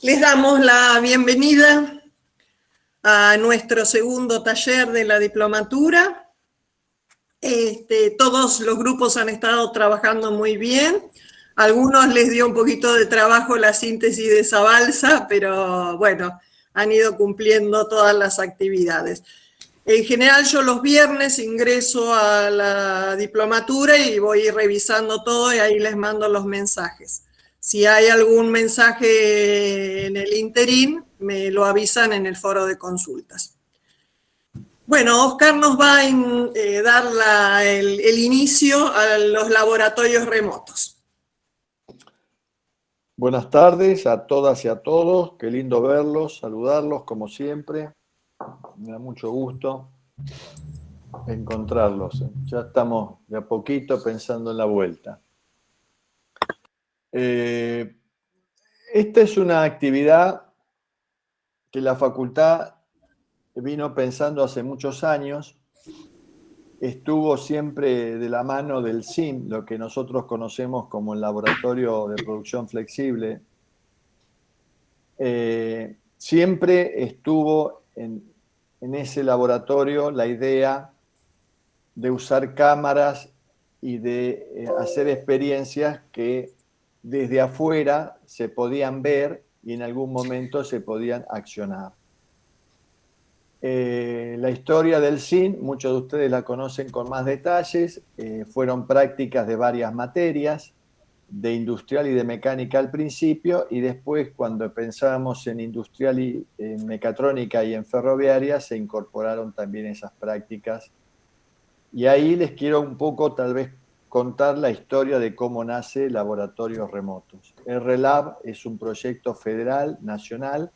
Les damos la bienvenida a nuestro segundo taller de la diplomatura. Todos los grupos han estado trabajando muy bien. A algunos les dio un poquito de trabajo la síntesis de esa balsa, pero bueno, han ido cumpliendo todas las actividades. En general yo los viernes ingreso a la diplomatura y voy revisando todo y ahí les mando los mensajes. Si hay algún mensaje en el interín, me lo avisan en el foro de consultas. Bueno, Oscar nos va a dar el inicio a los laboratorios remotos. Buenas tardes a todas y a todos. Qué lindo verlos, saludarlos como siempre. Me da mucho gusto encontrarlos. Ya estamos de a poquito pensando en la vuelta. Esta es una actividad que la facultad vino pensando hace muchos años. Estuvo siempre de la mano del SIM, lo que nosotros conocemos como el Laboratorio de Producción Flexible. Siempre estuvo en ese laboratorio la idea de usar cámaras y de hacer experiencias que desde afuera se podían ver y en algún momento se podían accionar. La historia del SIN, muchos de ustedes la conocen con más detalles, fueron prácticas de varias materias, de industrial y de mecánica al principio, y después cuando pensábamos en industrial y en mecatrónica y en ferroviaria, se incorporaron también esas prácticas. Y ahí les quiero un poco tal vez contar la historia de cómo nace Laboratorios Remotos. RLab es un proyecto federal, nacional,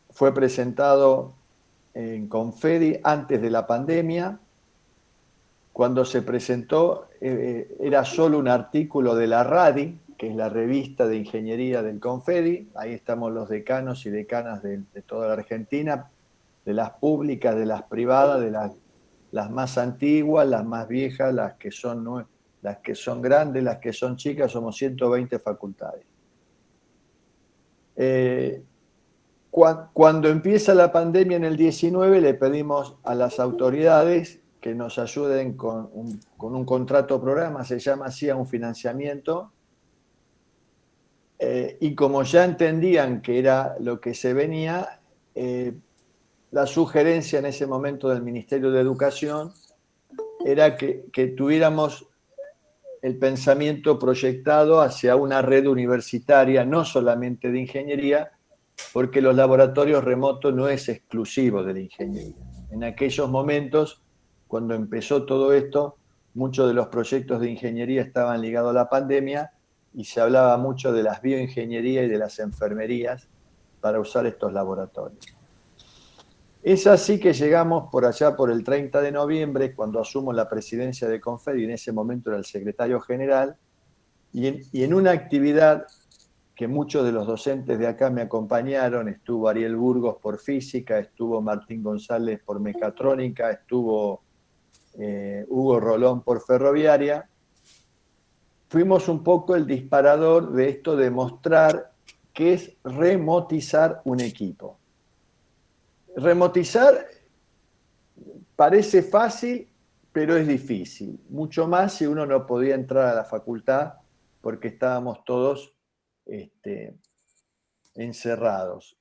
fue presentado en Confedi antes de la pandemia. Cuando se presentó era solo un artículo de la RADI, que es la revista de ingeniería del Confedi. Ahí estamos los decanos y decanas de toda la Argentina, de las públicas, de las privadas, de las más antiguas, las más viejas, las que son grandes, las que son chicas. Somos 120 facultades. Cuando empieza la pandemia en el 19, le pedimos a las autoridades que nos ayuden con un contrato programa, se llama así, a un financiamiento, y como ya entendían que era lo que se venía, la sugerencia en ese momento del Ministerio de Educación era que tuviéramos el pensamiento proyectado hacia una red universitaria, no solamente de ingeniería, porque los laboratorios remotos no es exclusivo de la ingeniería. En aquellos momentos, cuando empezó todo esto, muchos de los proyectos de ingeniería estaban ligados a la pandemia y se hablaba mucho de las bioingenierías y de las enfermerías para usar estos laboratorios. Es así que llegamos por allá por el 30 de noviembre, cuando asumo la presidencia de Confedi, y en ese momento era el secretario general, y en una actividad que muchos de los docentes de acá me acompañaron, estuvo Ariel Burgos por física, estuvo Martín González por mecatrónica, estuvo Hugo Rolón por ferroviaria. Fuimos un poco el disparador de esto de mostrar qué es remotizar un equipo. Remotizar parece fácil, pero es difícil. Mucho más si uno no podía entrar a la facultad porque estábamos todos encerrados.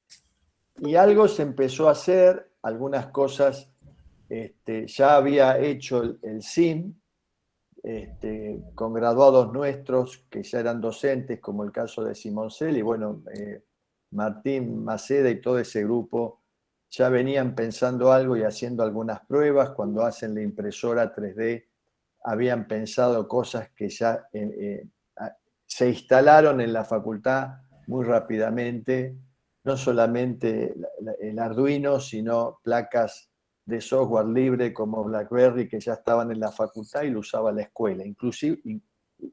Y algo se empezó a hacer, algunas cosas ya había hecho el SIM, con graduados nuestros que ya eran docentes, como el caso de Simoncel, y bueno, Martín Maceda y todo ese grupo ya venían pensando algo y haciendo algunas pruebas. Cuando hacen la impresora 3D, habían pensado cosas que ya se instalaron en la facultad muy rápidamente, no solamente el Arduino, sino placas de software libre como BlackBerry, que ya estaban en la facultad y lo usaba la escuela, inclusive,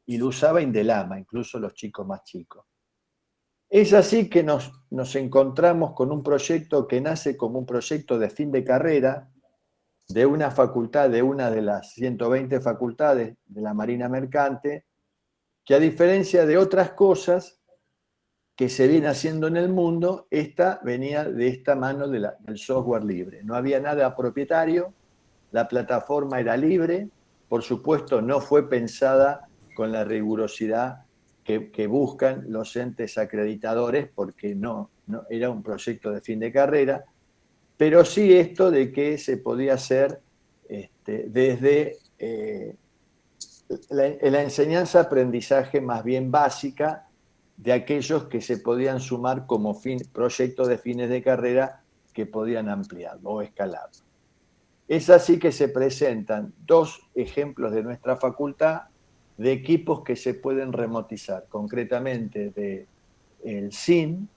y lo usaba Indelama, incluso los chicos más chicos. Es así que nos encontramos con un proyecto que nace como un proyecto de fin de carrera de una facultad, de una de las 120 facultades de la Marina Mercante, que a diferencia de otras cosas, que se viene haciendo en el mundo, esta venía de esta mano del software libre. No había nada propietario, la plataforma era libre, por supuesto no fue pensada con la rigurosidad que buscan los entes acreditadores, porque no era un proyecto de fin de carrera, pero sí esto de que se podía hacer desde la enseñanza-aprendizaje más bien básica de aquellos que se podían sumar como proyectos de fines de carrera que podían ampliarlo o escalarlo. Es así que se presentan 2 ejemplos de nuestra facultad de equipos que se pueden remotizar, concretamente del SIN,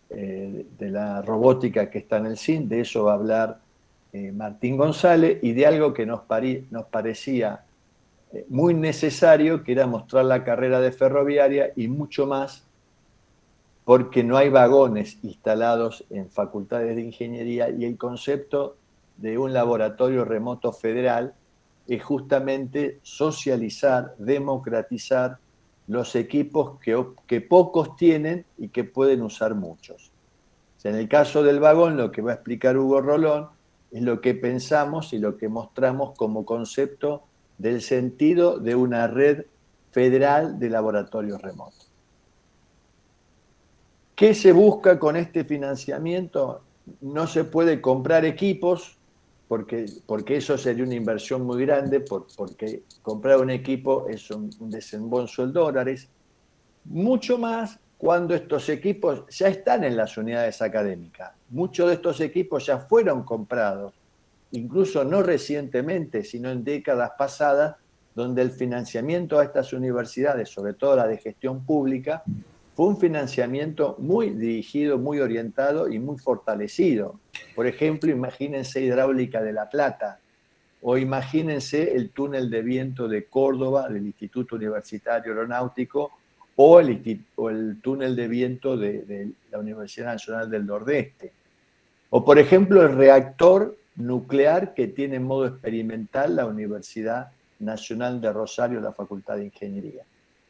de la robótica que está en el SIN, de eso va a hablar Martín González, y de algo que nos parecía muy necesario, que era mostrar la carrera de ferroviaria y mucho más, porque no hay vagones instalados en facultades de ingeniería, y el concepto de un laboratorio remoto federal es justamente socializar, democratizar los equipos que pocos tienen y que pueden usar muchos. O sea, en el caso del vagón, lo que va a explicar Hugo Rolón es lo que pensamos y lo que mostramos como concepto del sentido de una red federal de laboratorios remotos. ¿Qué se busca con este financiamiento? No se puede comprar equipos, porque eso sería una inversión muy grande, porque comprar un equipo es un desembolso en dólares, mucho más cuando estos equipos ya están en las unidades académicas. Muchos de estos equipos ya fueron comprados, incluso no recientemente, sino en décadas pasadas, donde el financiamiento a estas universidades, sobre todo la de gestión pública, fue un financiamiento muy dirigido, muy orientado y muy fortalecido. Por ejemplo, imagínense Hidráulica de La Plata, o imagínense el túnel de viento de Córdoba, del Instituto Universitario Aeronáutico, o el túnel de viento de la Universidad Nacional del Nordeste. O, por ejemplo, el reactor nuclear que tiene en modo experimental la Universidad Nacional de Rosario, la Facultad de Ingeniería.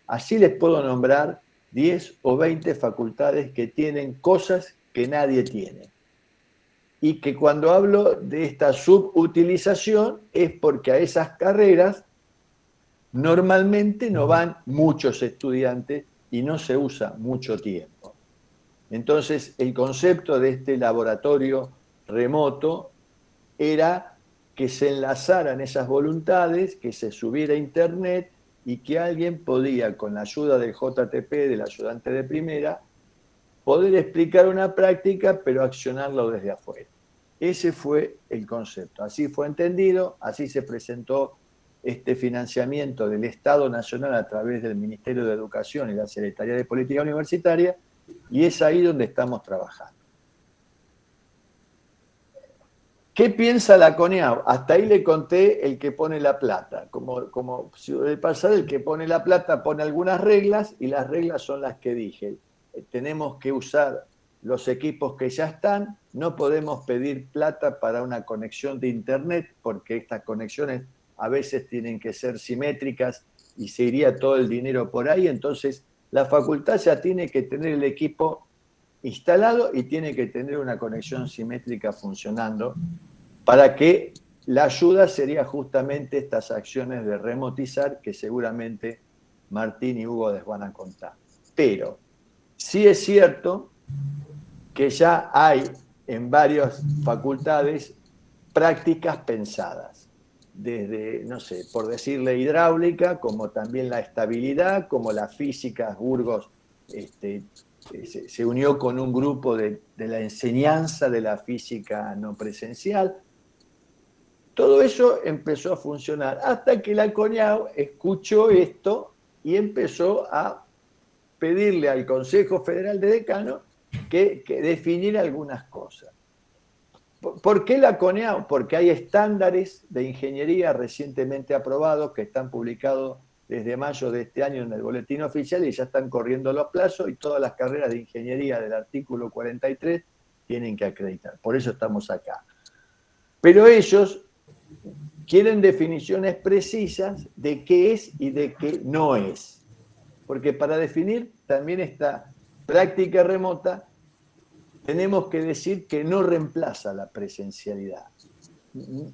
Así les puedo nombrar 10 o 20 facultades que tienen cosas que nadie tiene. Y que cuando hablo de esta subutilización es porque a esas carreras normalmente no van muchos estudiantes y no se usa mucho tiempo. Entonces, el concepto de este laboratorio remoto era que se enlazaran esas voluntades, que se subiera a internet y que alguien podía, con la ayuda del JTP, del ayudante de primera, poder explicar una práctica, pero accionarlo desde afuera. Ese fue el concepto. Así fue entendido, así se presentó este financiamiento del Estado Nacional a través del Ministerio de Educación y la Secretaría de Política Universitaria, y es ahí donde estamos trabajando. ¿Qué piensa la CONEAU? Hasta ahí le conté el que pone la plata. Como suele pasar, el que pone la plata pone algunas reglas, y las reglas son las que dije. Tenemos que usar los equipos que ya están, no podemos pedir plata para una conexión de internet, porque estas conexiones a veces tienen que ser simétricas y se iría todo el dinero por ahí. Entonces la facultad ya tiene que tener el equipo instalado y tiene que tener una conexión simétrica funcionando, para que la ayuda sería justamente estas acciones de remotizar que seguramente Martín y Hugo les van a contar. Pero sí es cierto que ya hay en varias facultades prácticas pensadas, desde, no sé, por decirle hidráulica, como también la estabilidad, como la física. Burgos se unió con un grupo de la enseñanza de la física no presencial. Todo eso empezó a funcionar hasta que la CONEAU escuchó esto y empezó a pedirle al Consejo Federal de Decanos que definiera algunas cosas. ¿Por qué la CONEAU? Porque hay estándares de ingeniería recientemente aprobados que están publicados desde mayo de este año en el boletín oficial, y ya están corriendo los plazos, y todas las carreras de ingeniería del artículo 43 tienen que acreditar. Por eso estamos acá. Pero ellos quieren definiciones precisas de qué es y de qué no es. Porque para definir también está práctica remota, tenemos que decir que no reemplaza la presencialidad.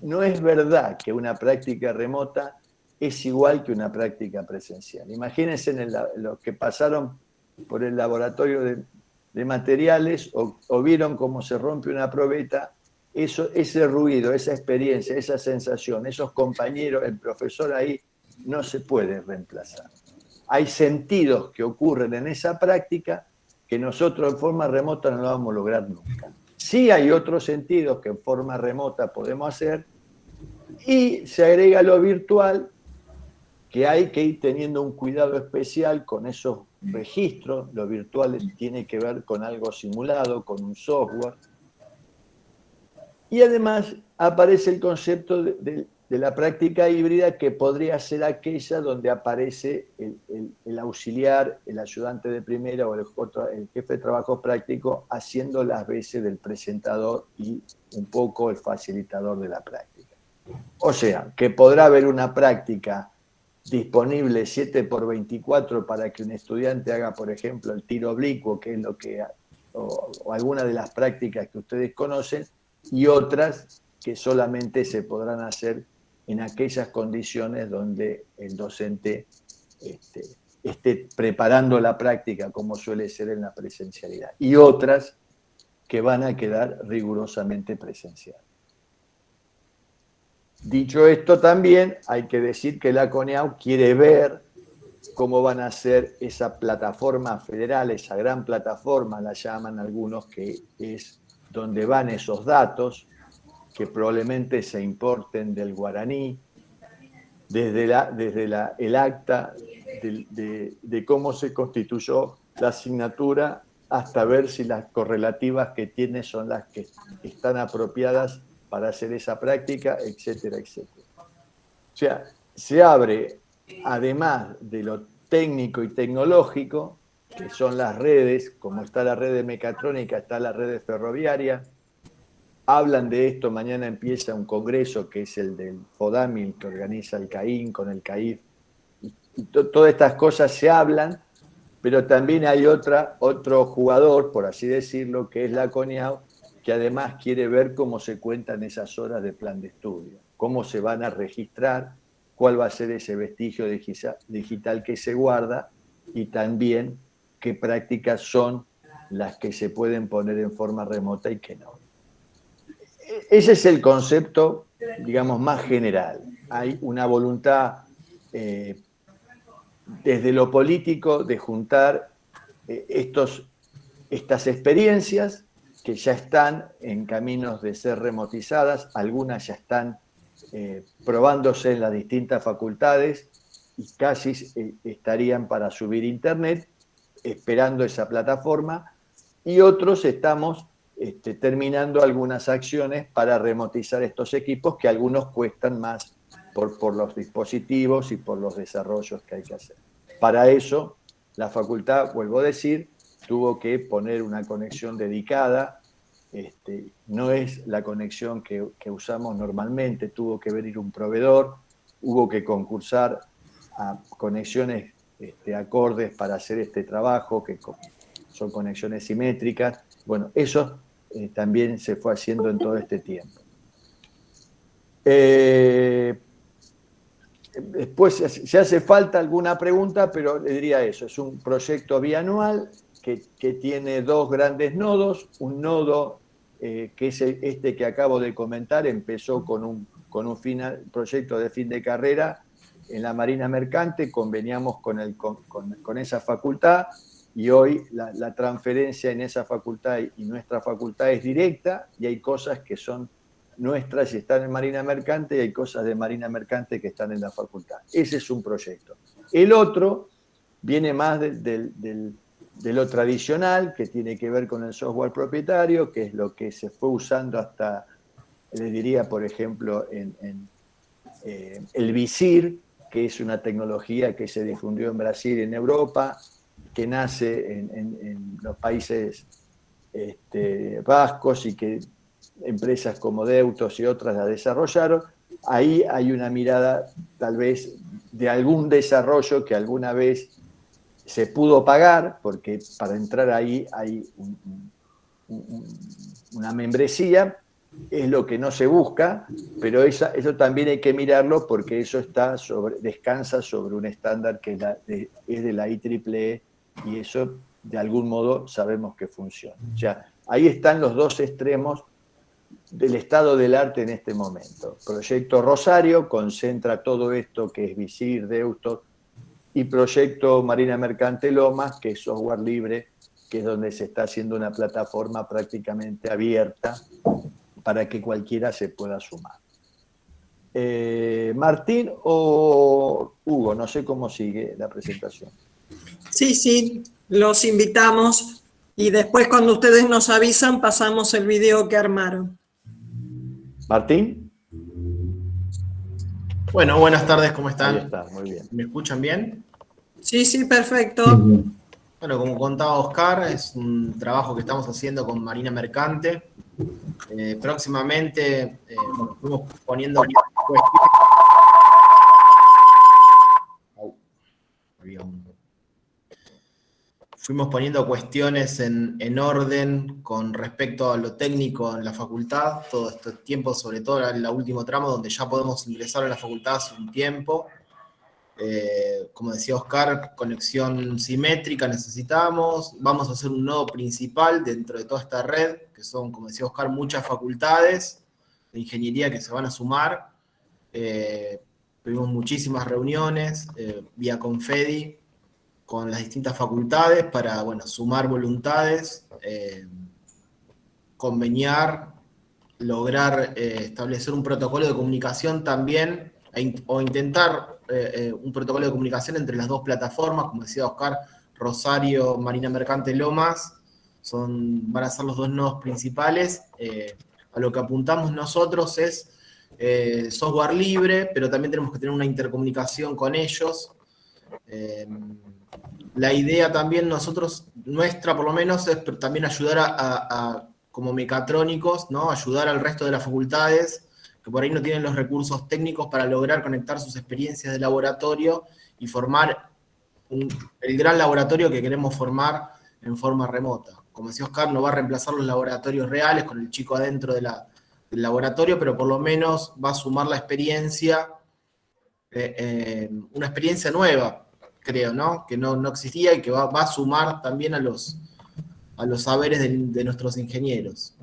No es verdad que una práctica remota es igual que una práctica presencial. Imagínense los que pasaron por el laboratorio de materiales o vieron cómo se rompe una probeta, ese ruido, esa experiencia, esa sensación, esos compañeros, el profesor ahí, no se puede reemplazar. Hay sentidos que ocurren en esa práctica que nosotros en forma remota no lo vamos a lograr nunca. Sí hay otros sentidos que en forma remota podemos hacer y se agrega lo virtual, que hay que ir teniendo un cuidado especial con esos registros. Lo virtual tiene que ver con algo simulado, con un software. Y además aparece el concepto de la práctica híbrida, que podría ser aquella donde aparece el auxiliar, el ayudante de primera o el jefe de trabajo práctico haciendo las veces del presentador y un poco el facilitador de la práctica. O sea, que podrá haber una práctica disponible 7x24 para que un estudiante haga, por ejemplo, el tiro oblicuo, que es lo que, o alguna de las prácticas que ustedes conocen, y otras que solamente se podrán hacer en aquellas condiciones donde el docente esté preparando la práctica, como suele ser en la presencialidad, y otras que van a quedar rigurosamente presenciales. Dicho esto, también hay que decir que la CONEAU quiere ver cómo van a ser esa plataforma federal, esa gran plataforma, la llaman algunos, que es donde van esos datos, que probablemente se importen del guaraní, desde el acta de cómo se constituyó la asignatura, hasta ver si las correlativas que tiene son las que están apropiadas para hacer esa práctica, etcétera, etcétera. O sea, se abre, además de lo técnico y tecnológico, que son las redes, como está la red de mecatrónica, está la red de ferroviaria. Hablan de esto, mañana empieza un congreso que es el del FODAMIL, que organiza el CAIN con el CAIF. Y todas estas cosas se hablan, pero también hay otro jugador, por así decirlo, que es la CONEAU, que además quiere ver cómo se cuentan esas horas de plan de estudio, cómo se van a registrar, cuál va a ser ese vestigio digital que se guarda, y también qué prácticas son las que se pueden poner en forma remota y qué no. Ese es el concepto, digamos, más general. Hay una voluntad desde lo político de juntar estas experiencias que ya están en caminos de ser remotizadas, algunas ya están probándose en las distintas facultades y casi estarían para subir a internet, esperando esa plataforma, y otros estamos terminando algunas acciones para remotizar estos equipos, que algunos cuestan más por los dispositivos y por los desarrollos que hay que hacer. Para eso, la facultad, vuelvo a decir, tuvo que poner una conexión dedicada. No es la conexión que usamos normalmente, tuvo que venir un proveedor, hubo que concursar a conexiones acordes para hacer este trabajo, que son conexiones simétricas. Bueno, eso también se fue haciendo en todo este tiempo. Después, si hace falta alguna pregunta, pero le diría eso, es un proyecto bianual que tiene dos grandes nodos. Un nodo que es este que acabo de comentar, empezó con un proyecto de fin de carrera en la Marina Mercante, conveniamos con esa facultad, y hoy la transferencia en esa facultad y nuestra facultad es directa, y hay cosas que son nuestras y están en Marina Mercante, y hay cosas de Marina Mercante que están en la facultad. Ese es un proyecto. El otro viene más de lo tradicional, que tiene que ver con el software propietario, que es lo que se fue usando hasta, les diría, por ejemplo, en el VISIR, que es una tecnología que se difundió en Brasil y en Europa, que nace en los Países Vascos, y que empresas como Deutos y otras la desarrollaron. Ahí hay una mirada tal vez de algún desarrollo que alguna vez se pudo pagar, porque para entrar ahí hay una membresía, es lo que no se busca, pero eso también hay que mirarlo porque eso descansa sobre un estándar que es de la IEEE y eso de algún modo sabemos que funciona. O sea, ahí están los dos extremos del estado del arte en este momento. Proyecto Rosario concentra todo esto que es Visir, Deusto, y Proyecto Marina Mercante Lomas, que es software libre, que es donde se está haciendo una plataforma prácticamente abierta para que cualquiera se pueda sumar. Martín o Hugo, no sé cómo sigue la presentación. Sí, los invitamos y después cuando ustedes nos avisan pasamos el video que armaron. Martín. Bueno, buenas tardes, ¿cómo están? Ahí está, muy bien. ¿Me escuchan bien? Sí, perfecto. Bueno, como contaba Oscar, es un trabajo que estamos haciendo con Marina Mercante. Próximamente fuimos poniendo cuestiones en orden con respecto a lo técnico en la facultad, todo este tiempo, sobre todo en el último tramo, donde ya podemos ingresar a la facultad hace un tiempo. Como decía Oscar, conexión simétrica necesitamos, vamos a hacer un nodo principal dentro de toda esta red, que son, como decía Oscar, muchas facultades de ingeniería que se van a sumar. Tuvimos muchísimas reuniones vía Confedi con las distintas facultades para, bueno, sumar voluntades, conveniar, lograr establecer un protocolo de comunicación también, o intentar un protocolo de comunicación entre las dos plataformas, como decía Oscar, Rosario, Marina Mercante Lomas, van a ser los dos nodos principales. A lo que apuntamos nosotros es software libre, pero también tenemos que tener una intercomunicación con ellos. La idea también nuestra por lo menos, es también ayudar como mecatrónicos, ¿no? Ayudar al resto de las facultades que por ahí no tienen los recursos técnicos para lograr conectar sus experiencias de laboratorio y formar el gran laboratorio que queremos formar en forma remota. Como decía Oscar, no va a reemplazar los laboratorios reales con el chico adentro del laboratorio, pero por lo menos va a sumar la experiencia, una experiencia nueva, creo, ¿no? Que no existía y que va a sumar también a los saberes de nuestros ingenieros.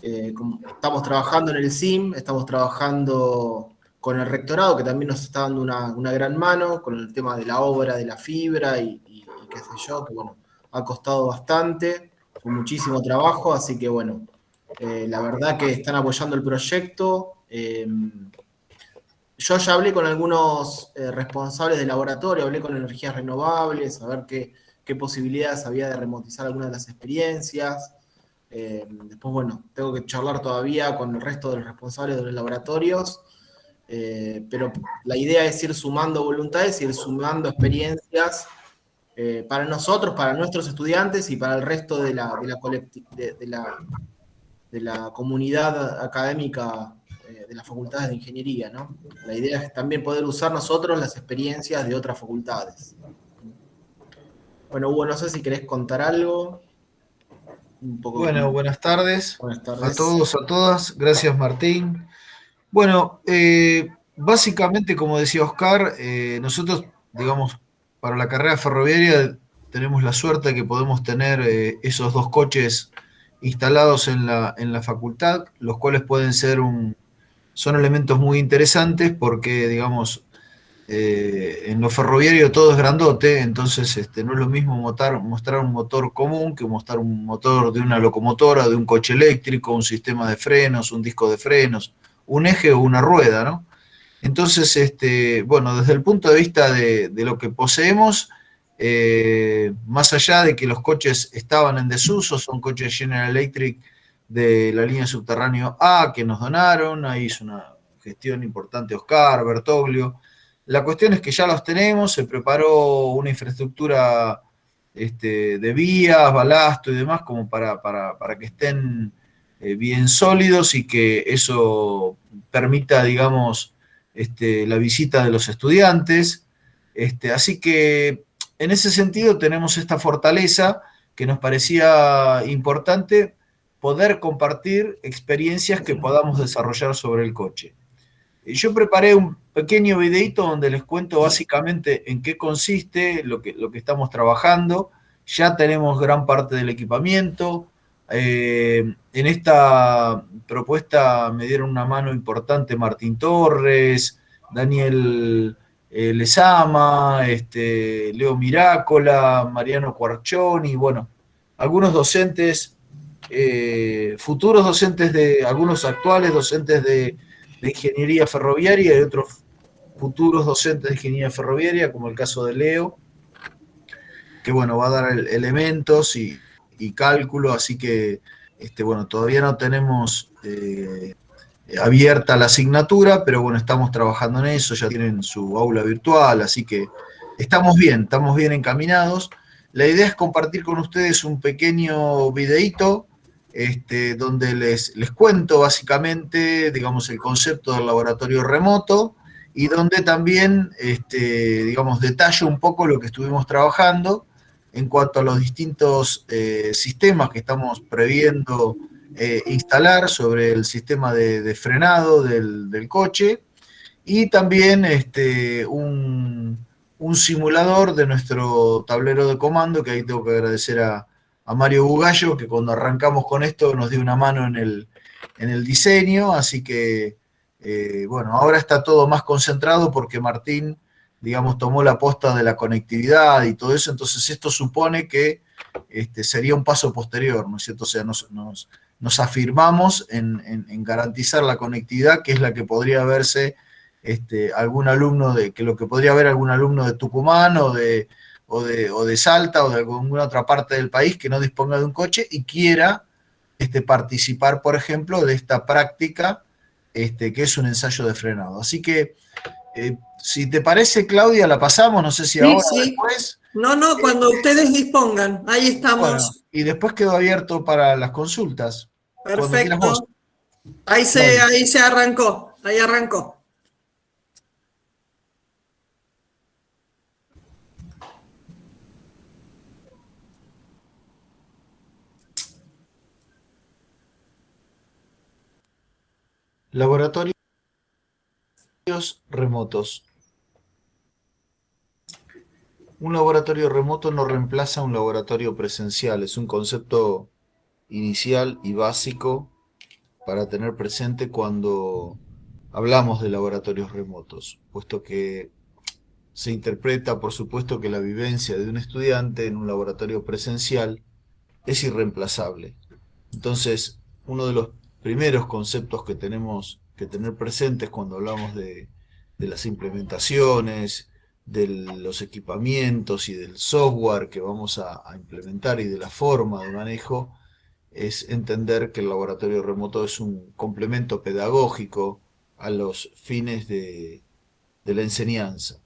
Estamos trabajando en el SIM, estamos trabajando con el rectorado, que también nos está dando una gran mano, con el tema de la obra, de la fibra y qué sé yo, que bueno, ha costado bastante, fue muchísimo trabajo, así que bueno, la verdad que están apoyando el proyecto. Yo ya hablé con algunos responsables del laboratorio, hablé con energías renovables, a ver qué posibilidades había de remotizar algunas de las experiencias. Después, bueno, tengo que charlar todavía con el resto de los responsables de los laboratorios, pero la idea es ir sumando voluntades, ir sumando experiencias para nosotros, para nuestros estudiantes y para el resto de la comunidad académica de las facultades de ingeniería, ¿no? La idea es también poder usar nosotros las experiencias de otras facultades. Bueno, Hugo, no sé si querés contar algo. Bueno, buenas tardes. Buenas tardes a todos, a todas. Gracias, Martín. Bueno, básicamente, como decía Oscar, nosotros, digamos, para la carrera ferroviaria tenemos la suerte de que podemos tener esos dos coches instalados en la facultad, los cuales pueden ser son elementos muy interesantes porque, digamos, en lo ferroviario todo es grandote, entonces no es lo mismo mostrar un motor común que mostrar un motor de una locomotora, de un coche eléctrico, un sistema de frenos, un disco de frenos, un eje o una rueda, ¿no? Entonces, bueno, desde el punto de vista de lo que poseemos, más allá de que los coches estaban en desuso, son coches General Electric de la línea subterráneo A que nos donaron, ahí hizo una gestión importante Oscar, Bertoglio. La cuestión es que ya los tenemos, se preparó una infraestructura de vías, balasto y demás como para que estén bien sólidos y que eso permita, digamos, la visita de los estudiantes. Así que en ese sentido tenemos esta fortaleza que nos parecía importante poder compartir experiencias que podamos desarrollar sobre el coche. Yo preparé un pequeño videito donde les cuento básicamente en qué consiste lo que estamos trabajando. Ya tenemos gran parte del equipamiento. En esta propuesta me dieron una mano importante Martín Torres, Daniel Lezama, Leo Mirácola, Mariano Cuarchoni, bueno, algunos docentes, futuros docentes algunos actuales docentes de ingeniería ferroviaria y otros futuros docentes de ingeniería ferroviaria, como el caso de Leo, que bueno, va a dar elementos y cálculo, así que bueno, todavía no tenemos abierta la asignatura, pero bueno, estamos trabajando en eso, ya tienen su aula virtual, así que estamos bien encaminados. La idea es compartir con ustedes un pequeño videíto donde les cuento básicamente, digamos, el concepto del laboratorio remoto y donde también, digamos, detallo un poco lo que estuvimos trabajando en cuanto a los distintos sistemas que estamos previendo instalar sobre el sistema de frenado del coche y también un simulador de nuestro tablero de comando, que ahí tengo que agradecer a Mario Bugallo, que cuando arrancamos con esto nos dio una mano en el diseño, así que, bueno, ahora está todo más concentrado porque Martín, digamos, tomó la posta de la conectividad y todo eso, entonces esto supone que sería un paso posterior, ¿no es cierto? O sea, nos afirmamos en garantizar la conectividad, que es la que podría verse algún alumno que lo que podría ver algún alumno de Tucumán o de Salta o de alguna otra parte del país que no disponga de un coche y quiera participar, por ejemplo, de esta práctica que es un ensayo de frenado. Así que, si te parece, Claudia, la pasamos, no sé si Sí, ahora o sí. después. No, cuando ustedes dispongan, ahí estamos. Bueno, y después quedo abierto para las consultas. Cuando quieras vos. Perfecto. Ahí se arrancó, ahí arrancó. Laboratorios remotos. Un laboratorio remoto no reemplaza un laboratorio presencial, es un concepto inicial y básico para tener presente cuando hablamos de laboratorios remotos, puesto que se interpreta, por supuesto, que la vivencia de un estudiante en un laboratorio presencial es irreemplazable. Entonces, uno de los primeros conceptos que tenemos que tener presentes cuando hablamos de las implementaciones, de los equipamientos y del software que vamos a implementar y de la forma de manejo, es entender que el laboratorio remoto es un complemento pedagógico a los fines de la enseñanza,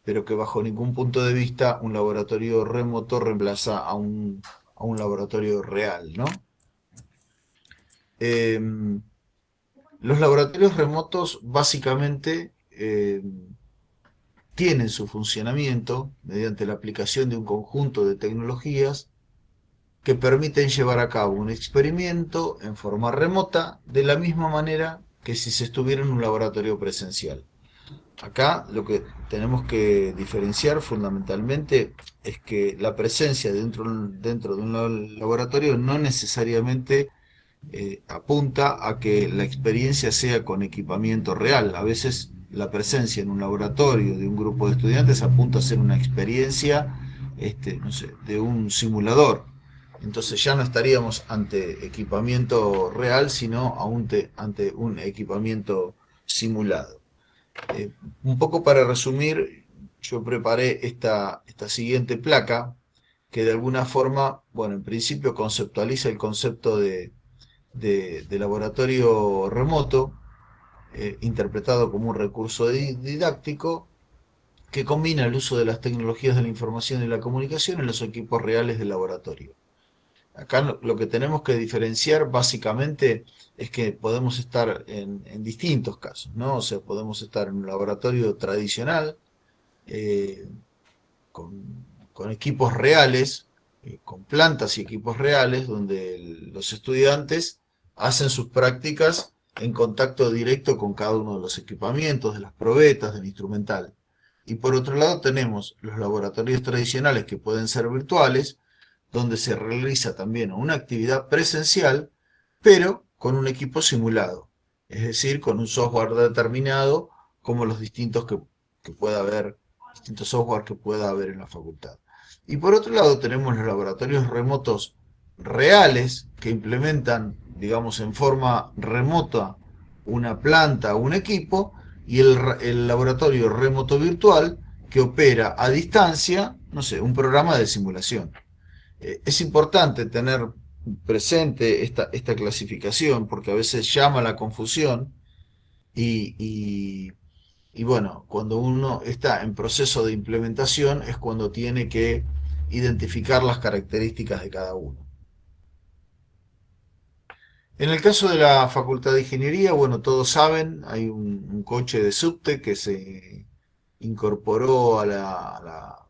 pero que bajo ningún punto de vista un laboratorio remoto reemplaza a un laboratorio real, ¿no? Los laboratorios remotos básicamente tienen su funcionamiento mediante la aplicación de un conjunto de tecnologías que permiten llevar a cabo un experimento en forma remota de la misma manera que si se estuviera en un laboratorio presencial. Acá lo que tenemos que diferenciar fundamentalmente es que la presencia dentro de un laboratorio no necesariamente apunta a que la experiencia sea con equipamiento real. A veces la presencia en un laboratorio de un grupo de estudiantes apunta a ser una experiencia no sé, de un simulador. Entonces ya no estaríamos ante equipamiento real, sino ante un equipamiento simulado. Un poco para resumir, yo preparé esta siguiente placa que de alguna forma, bueno, en principio conceptualiza el concepto de laboratorio remoto, interpretado como un recurso didáctico que combina el uso de las tecnologías de la información y la comunicación en los equipos reales del laboratorio. Acá lo que tenemos que diferenciar básicamente es que podemos estar en distintos casos, ¿no? O sea, podemos estar en un laboratorio tradicional, con con equipos reales, con plantas y equipos reales, donde los estudiantes hacen sus prácticas en contacto directo con cada uno de los equipamientos, de las probetas, del instrumental. Y por otro lado tenemos los laboratorios tradicionales que pueden ser virtuales, donde se realiza también una actividad presencial, pero con un equipo simulado, es decir, con un software determinado, como los distintos distintos software que pueda haber en la facultad. Y por otro lado tenemos los laboratorios remotos reales que implementan, digamos, en forma remota una planta o un equipo, y el laboratorio remoto virtual que opera a distancia, no sé, un programa de simulación. Es importante tener presente esta clasificación porque a veces llama la confusión y bueno, cuando uno está en proceso de implementación es cuando tiene que identificar las características de cada uno. En el caso de la Facultad de Ingeniería, bueno, todos saben, hay un coche de subte que se incorporó a la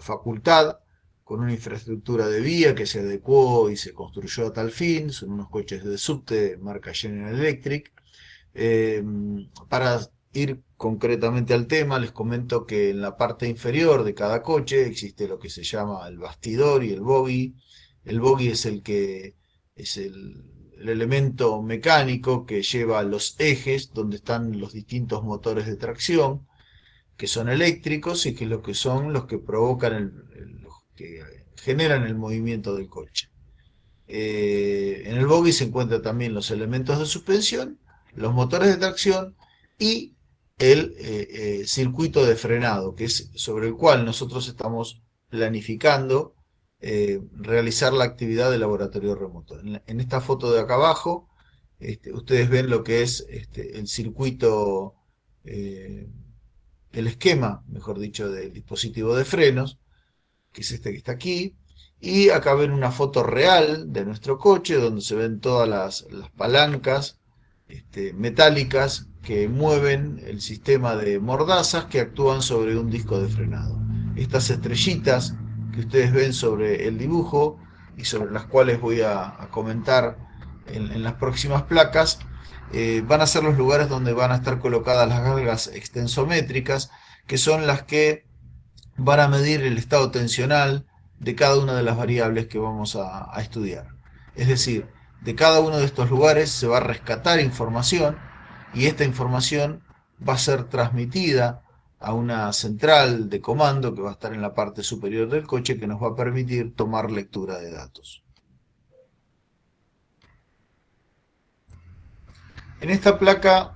facultad con una infraestructura de vía que se adecuó y se construyó a tal fin. Son unos coches de subte marca General Electric. Para ir concretamente al tema, les comento que en la parte inferior de cada coche existe lo que se llama el bastidor y el bogie. El bogie es el elemento mecánico que lleva los ejes donde están los distintos motores de tracción, que son eléctricos y que son los que provocan los que generan el movimiento del coche. En el bogie se encuentran también los elementos de suspensión, los motores de tracción y el circuito de frenado, que es sobre el cual nosotros estamos planificando realizar la actividad de laboratorio remoto. En esta foto de acá abajo, ustedes ven lo que es el circuito, el esquema, mejor dicho, del dispositivo de frenos, que es este que está aquí, y acá ven una foto real de nuestro coche, donde se ven todas las palancas metálicas que mueven el sistema de mordazas que actúan sobre un disco de frenado. Estas estrellitas que ustedes ven sobre el dibujo y sobre las cuales voy a comentar en las próximas placas, van a ser los lugares donde van a estar colocadas las galgas extensométricas, que son las que van a medir el estado tensional de cada una de las variables que vamos a estudiar. Es decir, de cada uno de estos lugares se va a rescatar información y esta información va a ser transmitida a una central de comando que va a estar en la parte superior del coche, que nos va a permitir tomar lectura de datos. En esta placa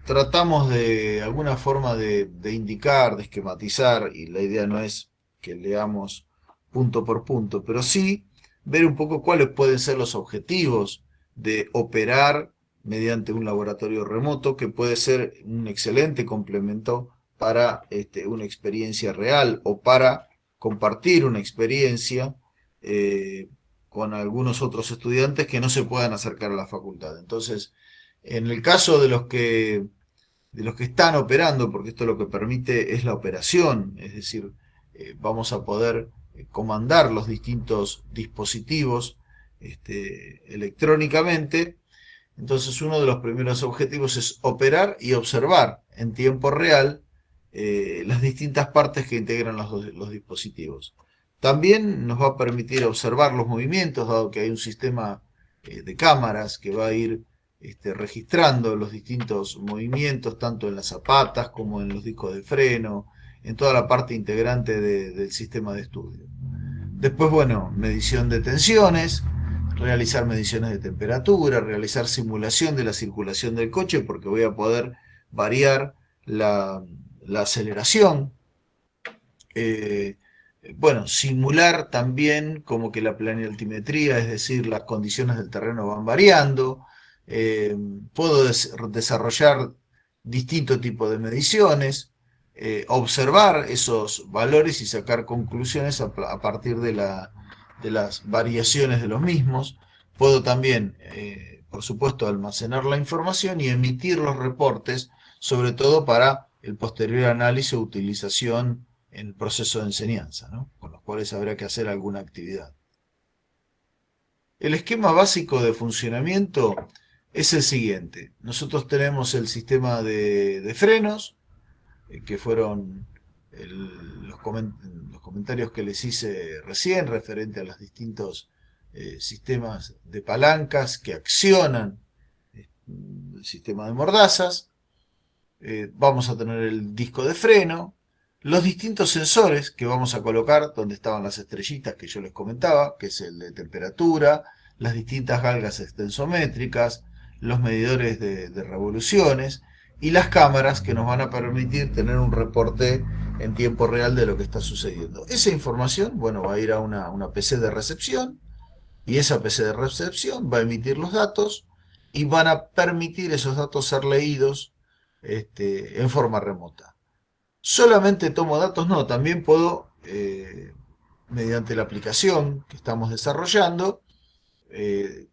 tratamos de alguna forma de indicar, de esquematizar, y la idea no es que leamos punto por punto, pero sí ver un poco cuáles pueden ser los objetivos de operar mediante un laboratorio remoto, que puede ser un excelente complemento para una experiencia real o para compartir una experiencia con algunos otros estudiantes que no se puedan acercar a la facultad. Entonces, en el caso de los que están operando, porque esto lo que permite es la operación, es decir, vamos a poder comandar los distintos dispositivos electrónicamente. Entonces, uno de los primeros objetivos es operar y observar en tiempo real las distintas partes que integran los dispositivos. También nos va a permitir observar los movimientos, dado que hay un sistema de cámaras que va a ir registrando los distintos movimientos, tanto en las zapatas como en los discos de freno, en toda la parte integrante del sistema de estudio. Después, bueno, medición de tensiones, realizar mediciones de temperatura, realizar simulación de la circulación del coche, porque voy a poder variar la aceleración. Bueno, simular también como que la planialtimetría, es decir, las condiciones del terreno van variando. Puedo desarrollar distintos tipos de mediciones, observar esos valores y sacar conclusiones a partir de las variaciones de los mismos. Puedo también, por supuesto, almacenar la información y emitir los reportes, sobre todo para el posterior análisis o utilización el proceso de enseñanza, ¿no? Con los cuales habrá que hacer alguna actividad. El esquema básico de funcionamiento es el siguiente. Nosotros tenemos el sistema de frenos, que fueron los comentarios que les hice recién referente a los distintos sistemas de palancas que accionan el sistema de mordazas. Vamos a tener el disco de freno, los distintos sensores que vamos a colocar, donde estaban las estrellitas que yo les comentaba, que es el de temperatura, las distintas galgas extensométricas, los medidores de revoluciones y las cámaras que nos van a permitir tener un reporte en tiempo real de lo que está sucediendo. Esa información, bueno, va a ir a una PC de recepción, y esa PC de recepción va a emitir los datos y van a permitir esos datos ser leídos en forma remota. Solamente tomo datos, no, también puedo, mediante la aplicación que estamos desarrollando,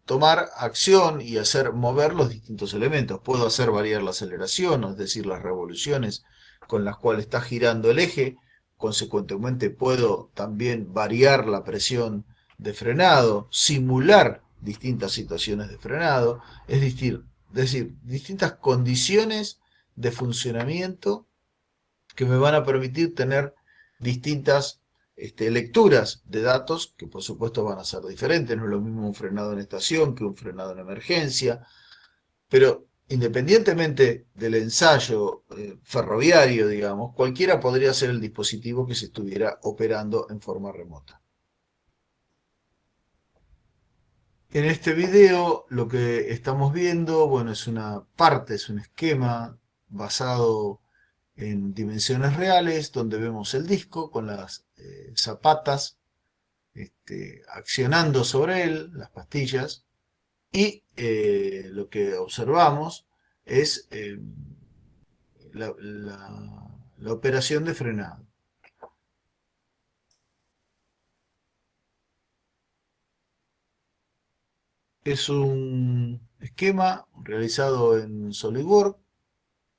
tomar acción y hacer mover los distintos elementos. Puedo hacer variar la aceleración, es decir, las revoluciones con las cuales está girando el eje. Consecuentemente puedo también variar la presión de frenado, simular distintas situaciones de frenado, es decir, distintas condiciones de funcionamiento que me van a permitir tener distintas lecturas de datos, que por supuesto van a ser diferentes. No es lo mismo un frenado en estación que un frenado en emergencia, pero independientemente del ensayo ferroviario, digamos, cualquiera podría ser el dispositivo que se estuviera operando en forma remota. En este video lo que estamos viendo, bueno, es una parte, es un esquema basado en dimensiones reales, donde vemos el disco con las zapatas accionando sobre él, las pastillas, y lo que observamos es la operación de frenado. Es un esquema realizado en SolidWorks.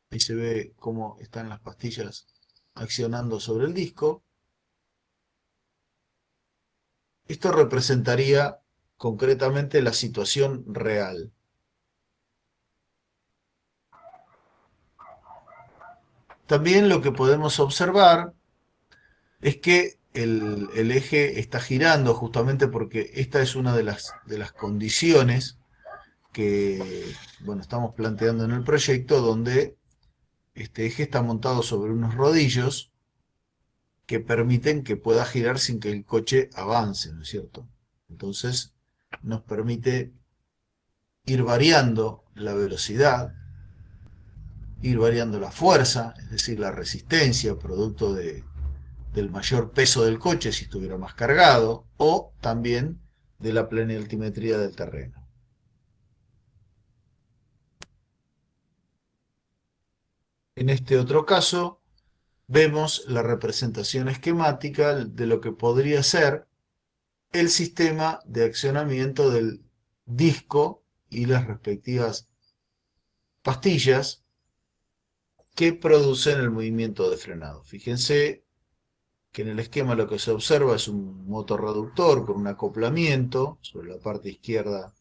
Ahí se ve cómo están las pastillas accionando sobre el disco. Esto representaría concretamente la situación real. También lo que podemos observar es que el eje está girando justamente porque esta es una de las condiciones que, bueno, estamos planteando en el proyecto, donde este eje está montado sobre unos rodillos que permiten que pueda girar sin que el coche avance, ¿no es cierto? Entonces nos permite ir variando la velocidad, ir variando la fuerza, es decir, la resistencia, producto del mayor peso del coche si estuviera más cargado, o también de la plenialtimetría del terreno. En este otro caso, vemos la representación esquemática de lo que podría ser el sistema de accionamiento del disco y las respectivas pastillas que producen el movimiento de frenado. Fíjense que en el esquema lo que se observa es un motorreductor con un acoplamiento sobre la parte izquierda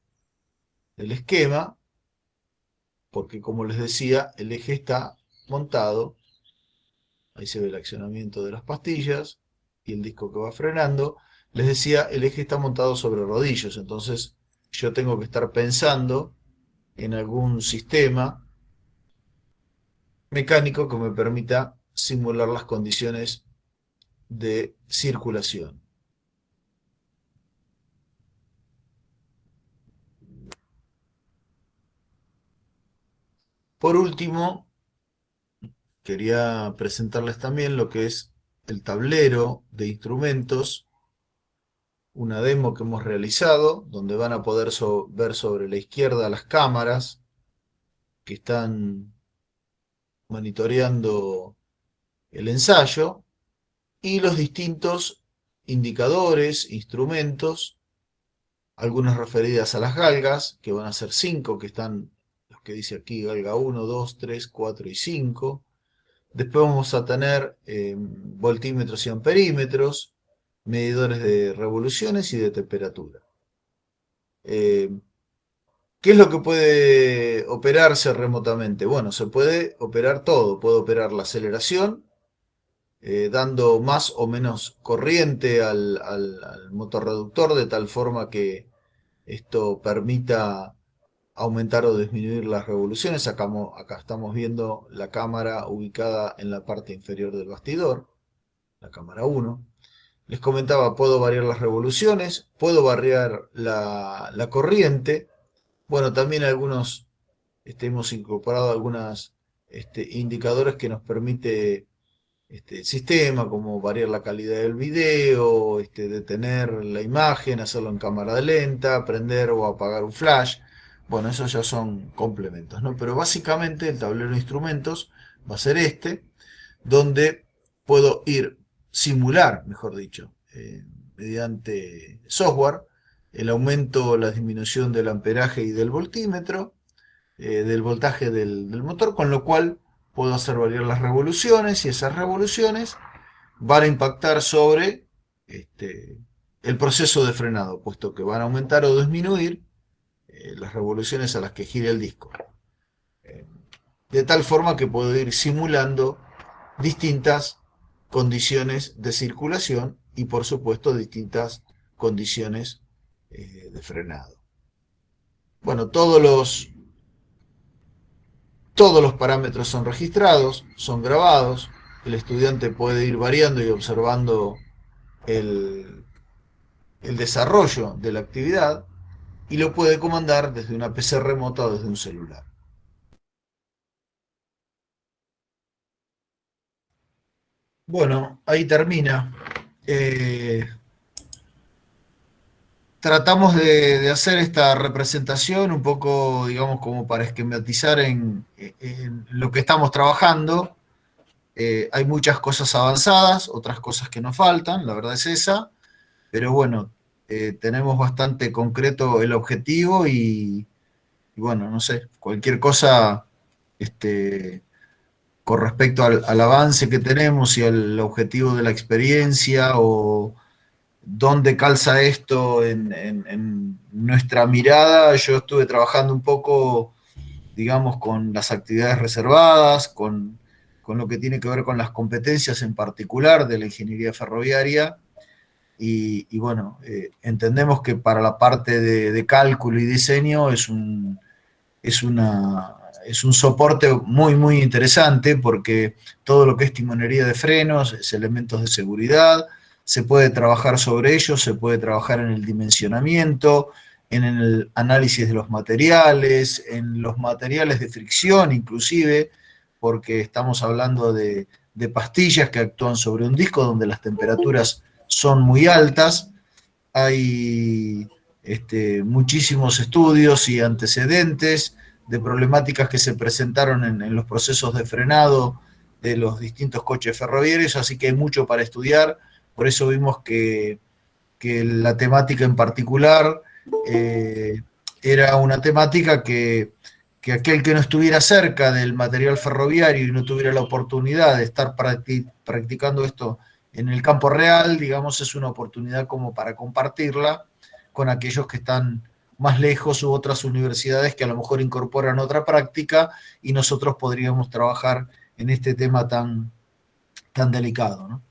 del esquema, porque como les decía, el eje está montado. Ahí se ve el accionamiento de las pastillas y el disco que va frenando. Les decía, el eje está montado sobre rodillos, entonces yo tengo que estar pensando en algún sistema mecánico que me permita simular las condiciones de circulación. Por último, quería presentarles también lo que es el tablero de instrumentos, una demo que hemos realizado, donde van a poder ver sobre la izquierda las cámaras que están monitoreando el ensayo y los distintos indicadores, instrumentos, algunas referidas a las galgas, que van a ser 5, que están, los que dice aquí, galga 1, 2, 3, 4 y 5, Después vamos a tener voltímetros y amperímetros, medidores de revoluciones y de temperatura. ¿Qué es lo que puede operarse remotamente? Bueno, se puede operar todo. Puede operar la aceleración, dando más o menos corriente al motor reductor, de tal forma que esto permita aumentar o disminuir las revoluciones. Acá estamos viendo la cámara ubicada en la parte inferior del bastidor, la cámara 1. Les comentaba, puedo variar las revoluciones, puedo variar la corriente. Bueno, también hemos incorporado algunos indicadores que nos permite el sistema, como variar la calidad del video, detener la imagen, hacerlo en cámara lenta, prender o apagar un flash. Bueno, esos ya son complementos, ¿no? Pero básicamente el tablero de instrumentos va a ser donde puedo simular, mejor dicho, mediante software, el aumento o la disminución del amperaje y del voltímetro, del voltaje del motor, con lo cual puedo hacer variar las revoluciones y esas revoluciones van a impactar sobre el proceso de frenado, puesto que van a aumentar o disminuir las revoluciones a las que gira el disco. De tal forma que puedo ir simulando distintas condiciones de circulación y por supuesto distintas condiciones de frenado. Bueno, todos los parámetros son registrados, son grabados, el estudiante puede ir variando y observando el desarrollo de la actividad y lo puede comandar desde una PC remota o desde un celular. Bueno, ahí termina. Tratamos de hacer esta representación un poco, digamos, como para esquematizar en lo que estamos trabajando. Hay muchas cosas avanzadas, otras cosas que nos faltan, la verdad es esa, pero bueno, tenemos bastante concreto el objetivo y bueno, no sé, cualquier cosa con respecto al avance que tenemos y al objetivo de la experiencia o dónde calza esto en nuestra mirada. Yo estuve trabajando un poco, digamos, con las actividades reservadas, con lo que tiene que ver con las competencias en particular de la ingeniería ferroviaria. Y bueno, entendemos que para la parte de cálculo y diseño es un soporte muy, muy interesante, porque todo lo que es timonería de frenos, es elementos de seguridad, se puede trabajar sobre ellos, se puede trabajar en el dimensionamiento, en el análisis de los materiales, en los materiales de fricción inclusive, porque estamos hablando de pastillas que actúan sobre un disco donde las temperaturas son muy altas. Hay muchísimos estudios y antecedentes de problemáticas que se presentaron en los procesos de frenado de los distintos coches ferroviarios, así que hay mucho para estudiar. Por eso vimos que la temática en particular era una temática que aquel que no estuviera cerca del material ferroviario y no tuviera la oportunidad de estar practicando esto en el campo real, digamos, es una oportunidad como para compartirla con aquellos que están más lejos u otras universidades que a lo mejor incorporan otra práctica y nosotros podríamos trabajar en este tema tan delicado, ¿no?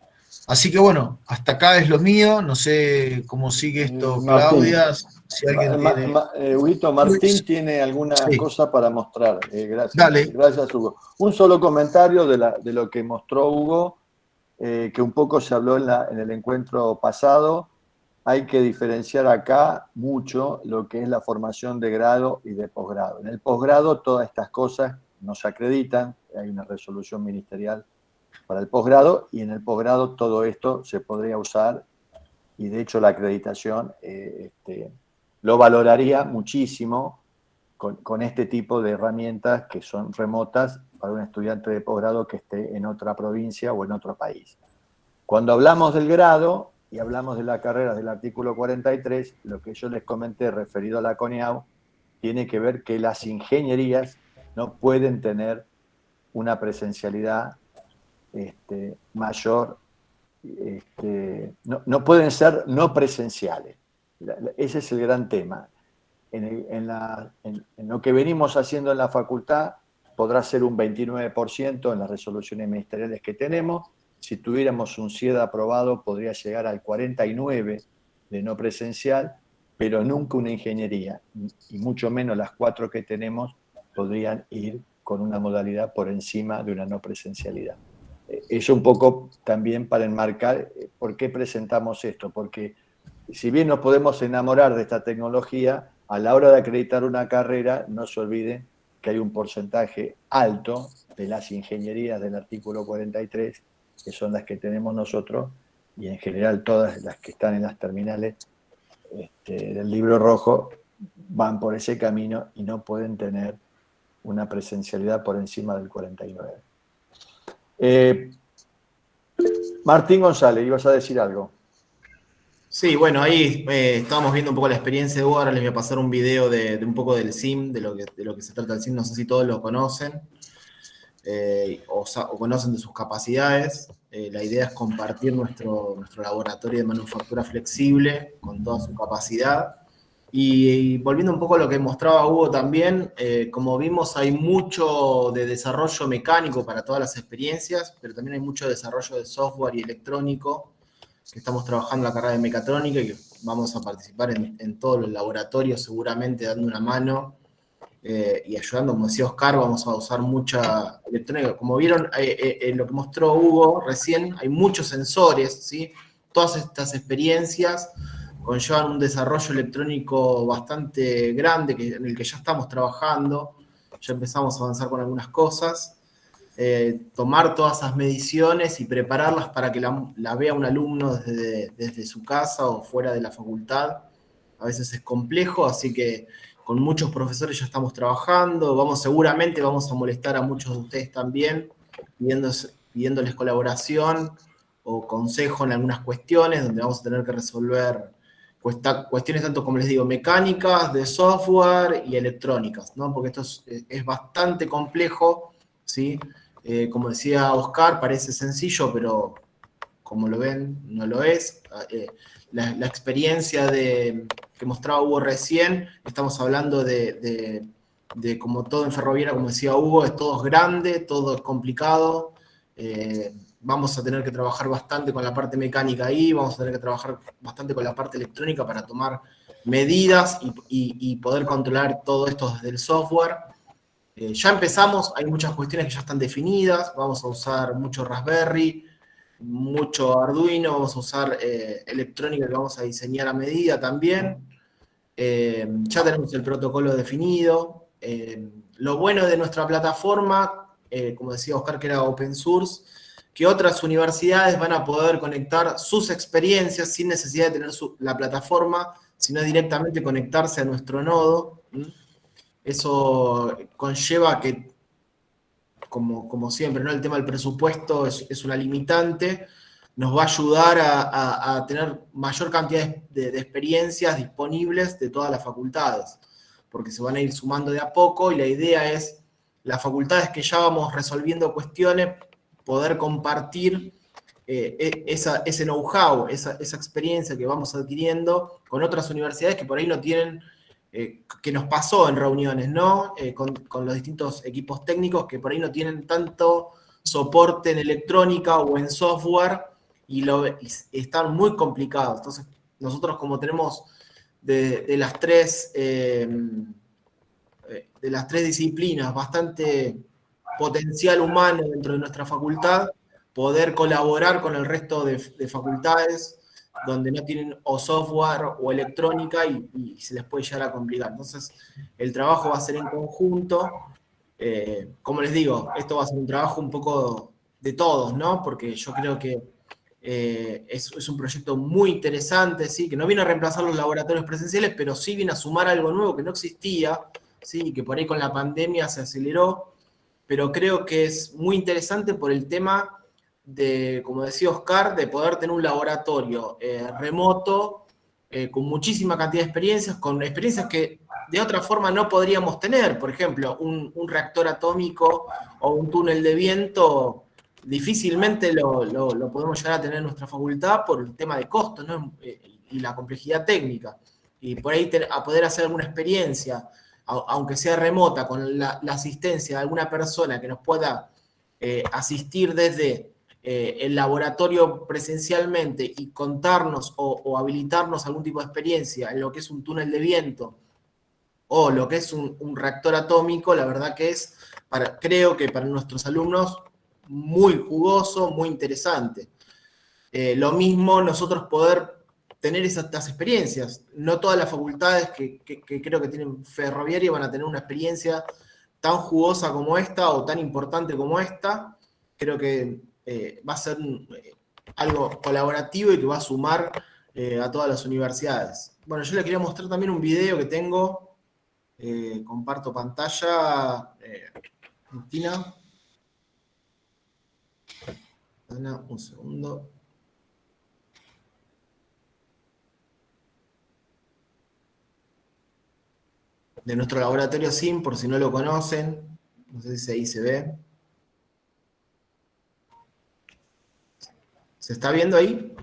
Así que bueno, hasta acá es lo mío, no sé cómo sigue esto, Martín, Claudia, si alguien tiene... Huguito, Martín tiene alguna Sí, cosa para mostrar. Gracias, dale. gracias, Hugo. Un solo comentario de lo que mostró Hugo, que un poco se habló en el encuentro pasado. Hay que diferenciar acá mucho lo que es la formación de grado y de posgrado. En el posgrado todas estas cosas no se acreditan, hay una resolución ministerial para el posgrado, y en el posgrado todo esto se podría usar, y de hecho la acreditación lo valoraría muchísimo con este tipo de herramientas que son remotas para un estudiante de posgrado que esté en otra provincia o en otro país. Cuando hablamos del grado y hablamos de la carrera del artículo 43, lo que yo les comenté referido a la CONEAU tiene que ver que las ingenierías no pueden tener una presencialidad mayor, no pueden ser no presenciales. Ese es el gran tema. En lo que venimos haciendo en la facultad podrá ser un 29% en las resoluciones ministeriales que tenemos. Si tuviéramos un CIED aprobado podría llegar al 49% de no presencial, pero nunca una ingeniería, y mucho menos las 4 que tenemos, podrían ir con una modalidad por encima de una no presencialidad. Eso un poco también para enmarcar por qué presentamos esto, porque si bien nos podemos enamorar de esta tecnología, a la hora de acreditar una carrera, no se olviden que hay un porcentaje alto de las ingenierías del artículo 43, que son las que tenemos nosotros, y en general todas las que están en las terminales del libro rojo, van por ese camino y no pueden tener una presencialidad por encima del 49%. Martín González, ibas a decir algo. Sí, bueno, ahí estábamos viendo un poco la experiencia de Hugo. Ahora les voy a pasar un video de un poco del SIM, de lo que se trata el SIM. No sé si todos lo conocen o conocen de sus capacidades. La idea es compartir nuestro laboratorio de manufactura flexible con toda su capacidad. Y volviendo un poco a lo que mostraba Hugo también, como vimos, hay mucho de desarrollo mecánico para todas las experiencias, pero también hay mucho desarrollo de software y electrónico, que estamos trabajando en la carrera de mecatrónica y que vamos a participar en todos los laboratorios seguramente dando una mano y ayudando. Como decía Oscar, vamos a usar mucha electrónica. Como vieron en lo que mostró Hugo recién, hay muchos sensores, ¿sí? Todas estas experiencias conllevan un desarrollo electrónico bastante grande en el que ya estamos trabajando, ya empezamos a avanzar con algunas cosas. Tomar todas esas mediciones y prepararlas para que la vea un alumno desde su casa o fuera de la facultad. A veces es complejo, así que con muchos profesores ya estamos trabajando. Seguramente vamos a molestar a muchos de ustedes también, pidiéndoles colaboración o consejo en algunas cuestiones, donde vamos a tener que resolver cuestiones tanto, como les digo, mecánicas, de software y electrónicas, ¿no? Porque esto es bastante complejo, ¿sí? Como decía Oscar, parece sencillo, pero como lo ven, no lo es. La experiencia que mostraba Hugo recién, estamos hablando de como todo en ferroviaria, como decía Hugo, todo es grande, todo es complicado. Vamos a tener que trabajar bastante con la parte mecánica ahí, vamos a tener que trabajar bastante con la parte electrónica para tomar medidas y poder controlar todo esto desde el software. Ya empezamos, hay muchas cuestiones que ya están definidas, vamos a usar mucho Raspberry, mucho Arduino, vamos a usar electrónica que vamos a diseñar a medida también. Ya tenemos el protocolo definido. Lo bueno de nuestra plataforma, como decía Oscar, que era open source, que otras universidades van a poder conectar sus experiencias sin necesidad de tener la plataforma, sino directamente conectarse a nuestro nodo. Eso conlleva que, como siempre, ¿no? El tema del presupuesto es una limitante, nos va a ayudar a tener mayor cantidad de experiencias disponibles de todas las facultades, porque se van a ir sumando de a poco y la idea es, las facultades que ya vamos resolviendo cuestiones, poder compartir ese know-how, esa experiencia que vamos adquiriendo con otras universidades que por ahí no tienen, que nos pasó en reuniones, ¿no? Con los distintos equipos técnicos que por ahí no tienen tanto soporte en electrónica o en software y están muy complicados. Entonces, nosotros como tenemos de las tres disciplinas bastante potencial humano dentro de nuestra facultad, poder colaborar con el resto de facultades donde no tienen o software o electrónica y se les puede llegar a complicar. Entonces, el trabajo va a ser en conjunto. Como les digo, esto va a ser un trabajo un poco de todos, ¿no? Porque yo creo que es un proyecto muy interesante, ¿sí? Que no viene a reemplazar los laboratorios presenciales, pero sí viene a sumar algo nuevo que no existía, ¿sí? Que por ahí con la pandemia se aceleró, pero creo que es muy interesante por el tema de, como decía Oscar, de poder tener un laboratorio remoto con muchísima cantidad de experiencias, con experiencias que de otra forma no podríamos tener. Por ejemplo, un reactor atómico o un túnel de viento difícilmente lo podemos llegar a tener en nuestra facultad por el tema de costos, ¿no? Y la complejidad técnica. Y por ahí a poder hacer alguna experiencia, aunque sea remota, con la asistencia de alguna persona que nos pueda asistir desde el laboratorio presencialmente y contarnos o habilitarnos algún tipo de experiencia en lo que es un túnel de viento o lo que es un reactor atómico, la verdad que es, creo que para nuestros alumnos, muy jugoso, muy interesante. Lo mismo nosotros poder tener estas experiencias. No todas las facultades que creo que tienen ferroviaria van a tener una experiencia tan jugosa como esta o tan importante como esta. Creo que va a ser algo colaborativo y que va a sumar a todas las universidades. Bueno, yo les quería mostrar también un video que tengo. Comparto pantalla. Cristina. Ana, un segundo. De nuestro laboratorio SIM, por si no lo conocen. No sé si ahí se ve. ¿Se está viendo ahí?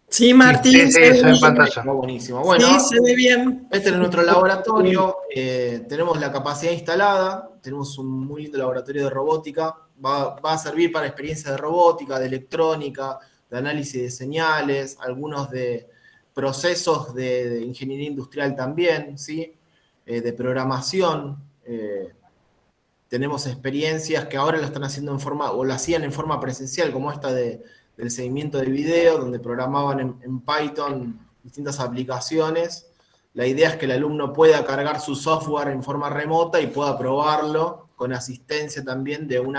Sí, Martín. Sí, se ve en pantalla. Buenísimo. Bueno, sí, se ve bien. este es nuestro laboratorio. Tenemos la capacidad instalada. Tenemos un muy lindo laboratorio de robótica. Va a servir para experiencias de robótica, de electrónica, de análisis de señales, algunos de procesos de ingeniería industrial también, ¿sí? De programación. Tenemos experiencias que ahora lo están haciendo en forma, o lo hacían en forma presencial, como esta del seguimiento de video, donde programaban en Python distintas aplicaciones. La idea es que el alumno pueda cargar su software en forma remota y pueda probarlo con asistencia también de un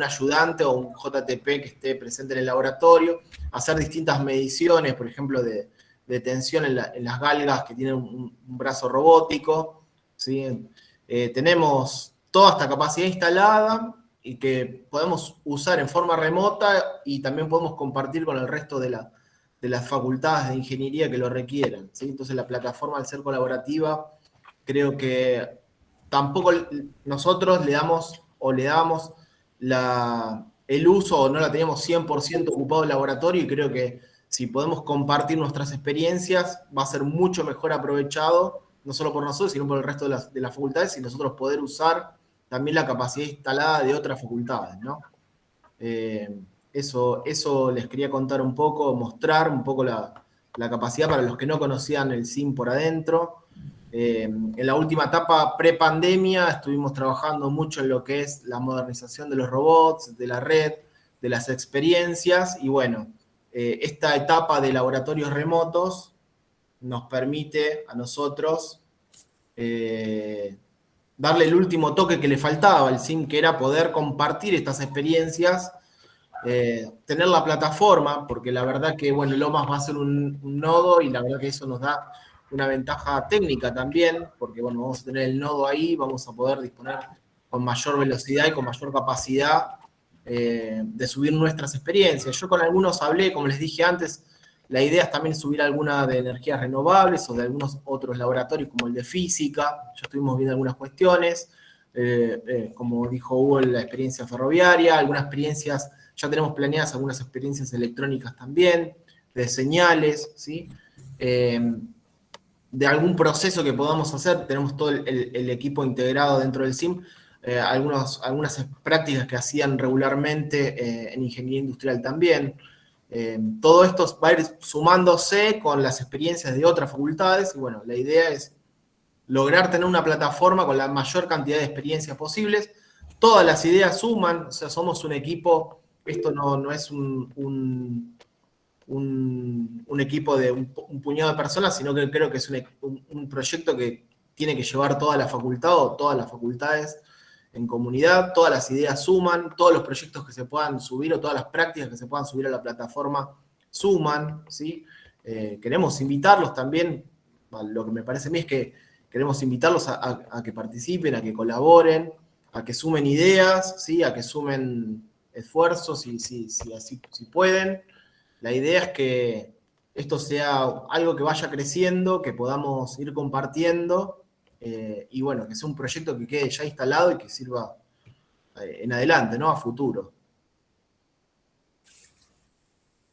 ayudante o un JTP que esté presente en el laboratorio, hacer distintas mediciones, por ejemplo, de tensión en las galgas que tienen un brazo robótico, ¿sí? Tenemos toda esta capacidad instalada y que podemos usar en forma remota y también podemos compartir con el resto de las facultades de ingeniería que lo requieran, ¿sí? Entonces la plataforma, al ser colaborativa, creo que tampoco nosotros le dábamos el uso, o no la teníamos 100% ocupado el laboratorio, y creo que si podemos compartir nuestras experiencias va a ser mucho mejor aprovechado, no solo por nosotros, sino por el resto de las facultades, y nosotros poder usar también la capacidad instalada de otras facultades, ¿no? Eso les quería contar un poco, mostrar un poco la capacidad para los que no conocían el SIM por adentro. En la última etapa pre-pandemia estuvimos trabajando mucho en lo que es la modernización de los robots, de la red, de las experiencias, y bueno, esta etapa de laboratorios remotos nos permite a nosotros darle el último toque que le faltaba al SIM, que era poder compartir estas experiencias, tener la plataforma, porque la verdad que, bueno, Lomas va a ser un nodo, y la verdad que eso nos da una ventaja técnica también, porque, bueno, vamos a tener el nodo ahí, vamos a poder disponer con mayor velocidad y con mayor capacidad de subir nuestras experiencias. Yo con algunos hablé, como les dije antes, la idea es también subir alguna de energías renovables o de algunos otros laboratorios como el de física. Ya estuvimos viendo algunas cuestiones, como dijo Hugo, la experiencia ferroviaria, algunas experiencias, ya tenemos planeadas algunas experiencias electrónicas también, de señales, ¿sí? De algún proceso que podamos hacer, tenemos todo el equipo integrado dentro del SIM, algunas prácticas que hacían regularmente en ingeniería industrial también. Todo esto va a ir sumándose con las experiencias de otras facultades, y bueno, la idea es lograr tener una plataforma con la mayor cantidad de experiencias posibles. Todas las ideas suman, o sea, somos un equipo, esto no es un equipo de un puñado de personas, sino que creo que es un proyecto que tiene que llevar toda la facultad o todas las facultades en comunidad. Todas las ideas suman, todos los proyectos que se puedan subir o todas las prácticas que se puedan subir a la plataforma suman, ¿sí? Queremos invitarlos también, lo que me parece a mí es que queremos invitarlos a que participen, a que colaboren, a que sumen ideas, ¿sí? A que sumen esfuerzos si pueden. La idea es que esto sea algo que vaya creciendo, que podamos ir compartiendo, y bueno, que sea un proyecto que quede ya instalado y que sirva en adelante, ¿no? A futuro.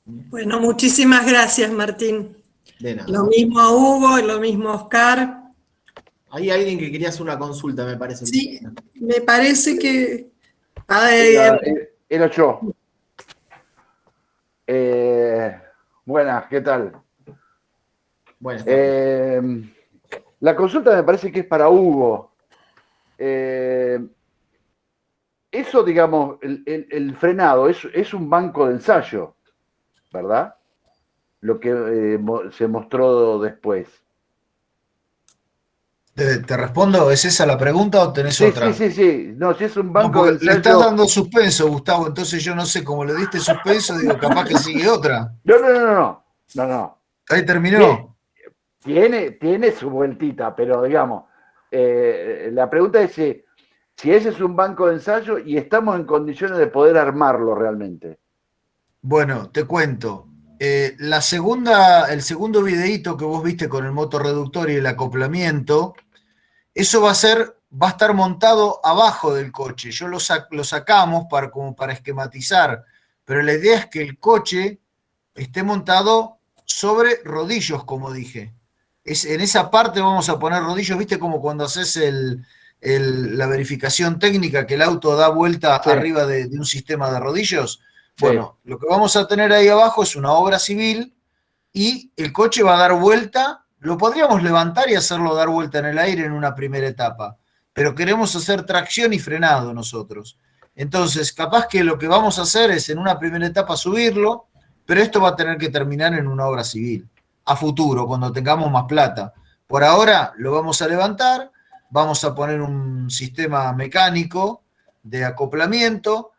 Bueno, muchísimas gracias, Martín. De nada. Lo mismo a Hugo, lo mismo a Oscar. Hay alguien que quería hacer una consulta, me parece. Sí, me parece que... Era yo. Buenas, ¿qué tal? Buenas. La consulta me parece que es para Hugo. Eso, digamos, el frenado es un banco de ensayo, ¿verdad? Lo que se mostró después. ¿Te respondo? ¿Es esa la pregunta o tenés Sí, otra? sí. No, si es un No, banco de porque le estás ensayo. dando suspenso, Gustavo, entonces yo no sé, como le diste suspenso, digo, capaz que sigue otra. No. Ahí terminó. Tiene su vueltita, pero digamos, la pregunta es si ese es un banco de ensayo y estamos en condiciones de poder armarlo realmente. Bueno, te cuento. El segundo videíto que vos viste con el motorreductor y el acoplamiento, eso va a estar montado abajo del coche. Lo sacamos como para esquematizar, pero la idea es que el coche esté montado sobre rodillos, como dije. En esa parte vamos a poner rodillos, ¿viste? Como cuando haces la verificación técnica, que el auto da vuelta Sí. arriba de un sistema de rodillos. Sí. Bueno, lo que vamos a tener ahí abajo es una obra civil y el coche va a dar vuelta. Lo podríamos levantar y hacerlo dar vuelta en el aire en una primera etapa, pero queremos hacer tracción y frenado nosotros. Entonces, capaz que lo que vamos a hacer es en una primera etapa subirlo, pero esto va a tener que terminar en una obra civil, a futuro, cuando tengamos más plata. Por ahora lo vamos a levantar, vamos a poner un sistema mecánico de acoplamiento.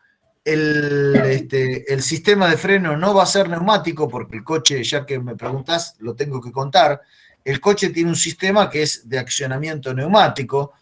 El sistema de freno no va a ser neumático porque el coche, ya que me preguntás, lo tengo que contar. El coche tiene un sistema que es de accionamiento neumático.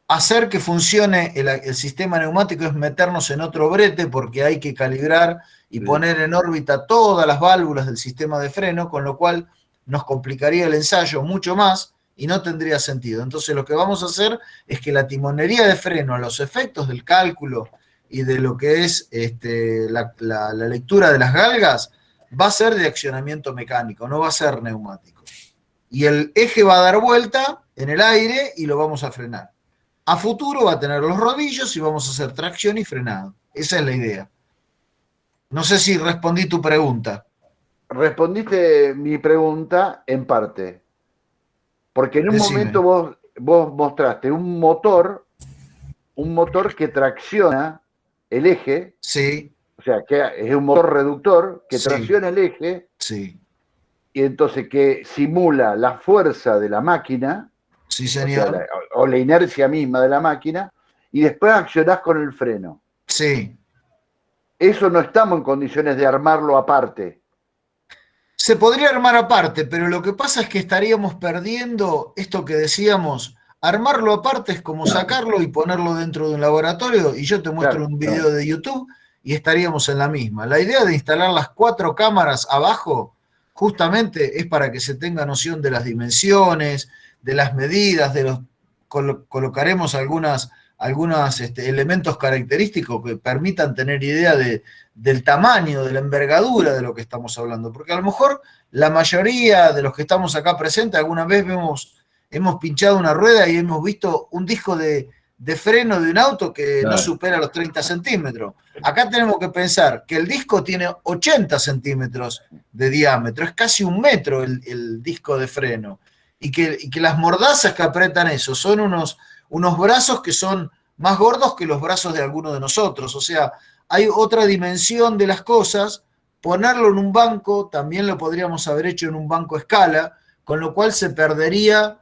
Hacer que funcione el sistema neumático es meternos en otro brete porque hay que calibrar y poner en órbita todas las válvulas del sistema de freno, con lo cual nos complicaría el ensayo mucho más y no tendría sentido. Entonces lo que vamos a hacer es que la timonería de freno, a los efectos del cálculo y de lo que es la lectura de las galgas, va a ser de accionamiento mecánico, no va a ser neumático. Y el eje va a dar vuelta en el aire y lo vamos a frenar. A futuro va a tener los rodillos y vamos a hacer tracción y frenado. Esa es la idea. No sé si respondí tu pregunta. Respondiste mi pregunta en parte, porque en un Decime. momento vos mostraste un motor que tracciona el eje, Sí, o sea, que es un motor reductor que sí, tracciona el eje sí. y entonces que simula la fuerza de la máquina, Sí, o sea, señor. o la inercia misma de la máquina, y después accionás con el freno. Sí. Eso no estamos en condiciones de armarlo aparte. Se podría armar aparte, pero lo que pasa es que estaríamos perdiendo esto que decíamos. Armarlo aparte es como sacarlo y ponerlo dentro de un laboratorio y yo te muestro Claro. un video de YouTube y estaríamos en la misma. La idea de instalar las 4 cámaras abajo justamente es para que se tenga noción de las dimensiones, de las medidas, colocaremos algunos elementos característicos que permitan tener idea del tamaño, de la envergadura de lo que estamos hablando. Porque a lo mejor la mayoría de los que estamos acá presentes alguna vez hemos pinchado una rueda y hemos visto un disco de freno de un auto que no supera los 30 centímetros. Acá tenemos que pensar que el disco tiene 80 centímetros de diámetro, es casi 1 metro el disco de freno. Y que las mordazas que apretan eso son unos brazos que son más gordos que los brazos de alguno de nosotros. O sea, hay otra dimensión de las cosas. Ponerlo en un banco, también lo podríamos haber hecho en un banco a escala, con lo cual se perdería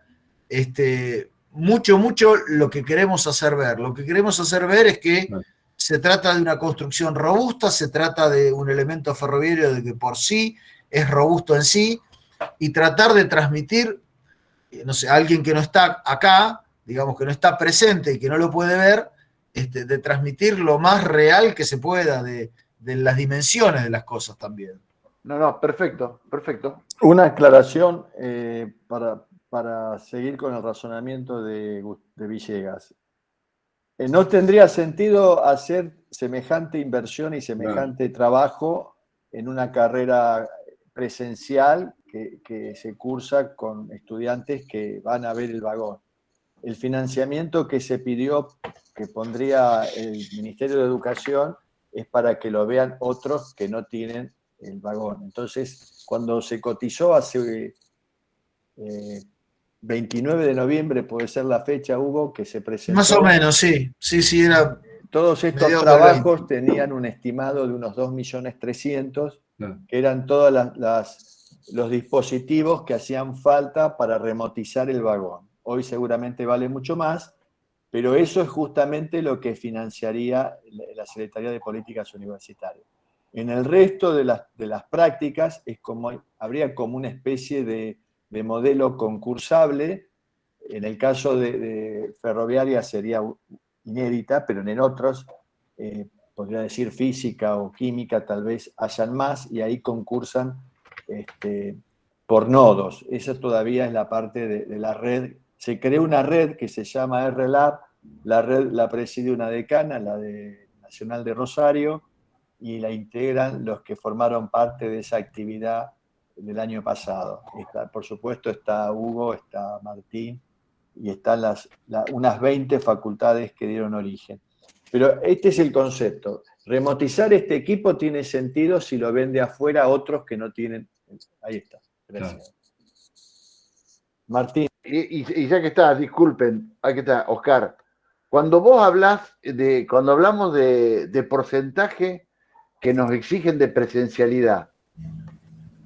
mucho lo que queremos hacer ver. Lo que queremos hacer ver es que se trata de una construcción robusta, se trata de un elemento ferroviario de que por sí es robusto en sí, y tratar de transmitir, no sé, a alguien que no está acá, digamos que no está presente y que no lo puede ver, de transmitir lo más real que se pueda de las dimensiones de las cosas también. No, perfecto. Una aclaración para seguir con el razonamiento de Villegas. No tendría sentido hacer semejante inversión y semejante trabajo en una carrera presencial que se cursa con estudiantes que van a ver el vagón. El financiamiento que se pidió, que pondría el Ministerio de Educación, es para que lo vean otros que no tienen el vagón. Entonces, cuando se cotizó hace 29 de noviembre, puede ser la fecha, Hugo, que se presentó. Más o menos, sí. Sí, era Todos estos mediados del trabajos tenían un estimado de unos 2.300.000, que eran todos los dispositivos que hacían falta para remotizar el vagón. Hoy seguramente vale mucho más, pero eso es justamente lo que financiaría la Secretaría de Políticas Universitarias. En el resto de las prácticas habría como una especie de modelo concursable. En el caso de ferroviaria sería inédita, pero en otros, podría decir física o química, tal vez hayan más, y ahí concursan por nodos. Esa todavía es la parte de la red. Se creó una red que se llama RLab, la red la preside una decana, la Nacional de Rosario, y la integran los que formaron parte de esa actividad del año pasado. Por supuesto está Hugo, está Martín, y están unas 20 facultades que dieron origen. Pero este es el concepto. Remotizar este equipo tiene sentido si lo ven de afuera otros que no tienen. Ahí está. Gracias. Claro. Martín. Y ya que está, disculpen, aquí está, Oscar. Cuando vos cuando hablamos de porcentaje que nos exigen de presencialidad,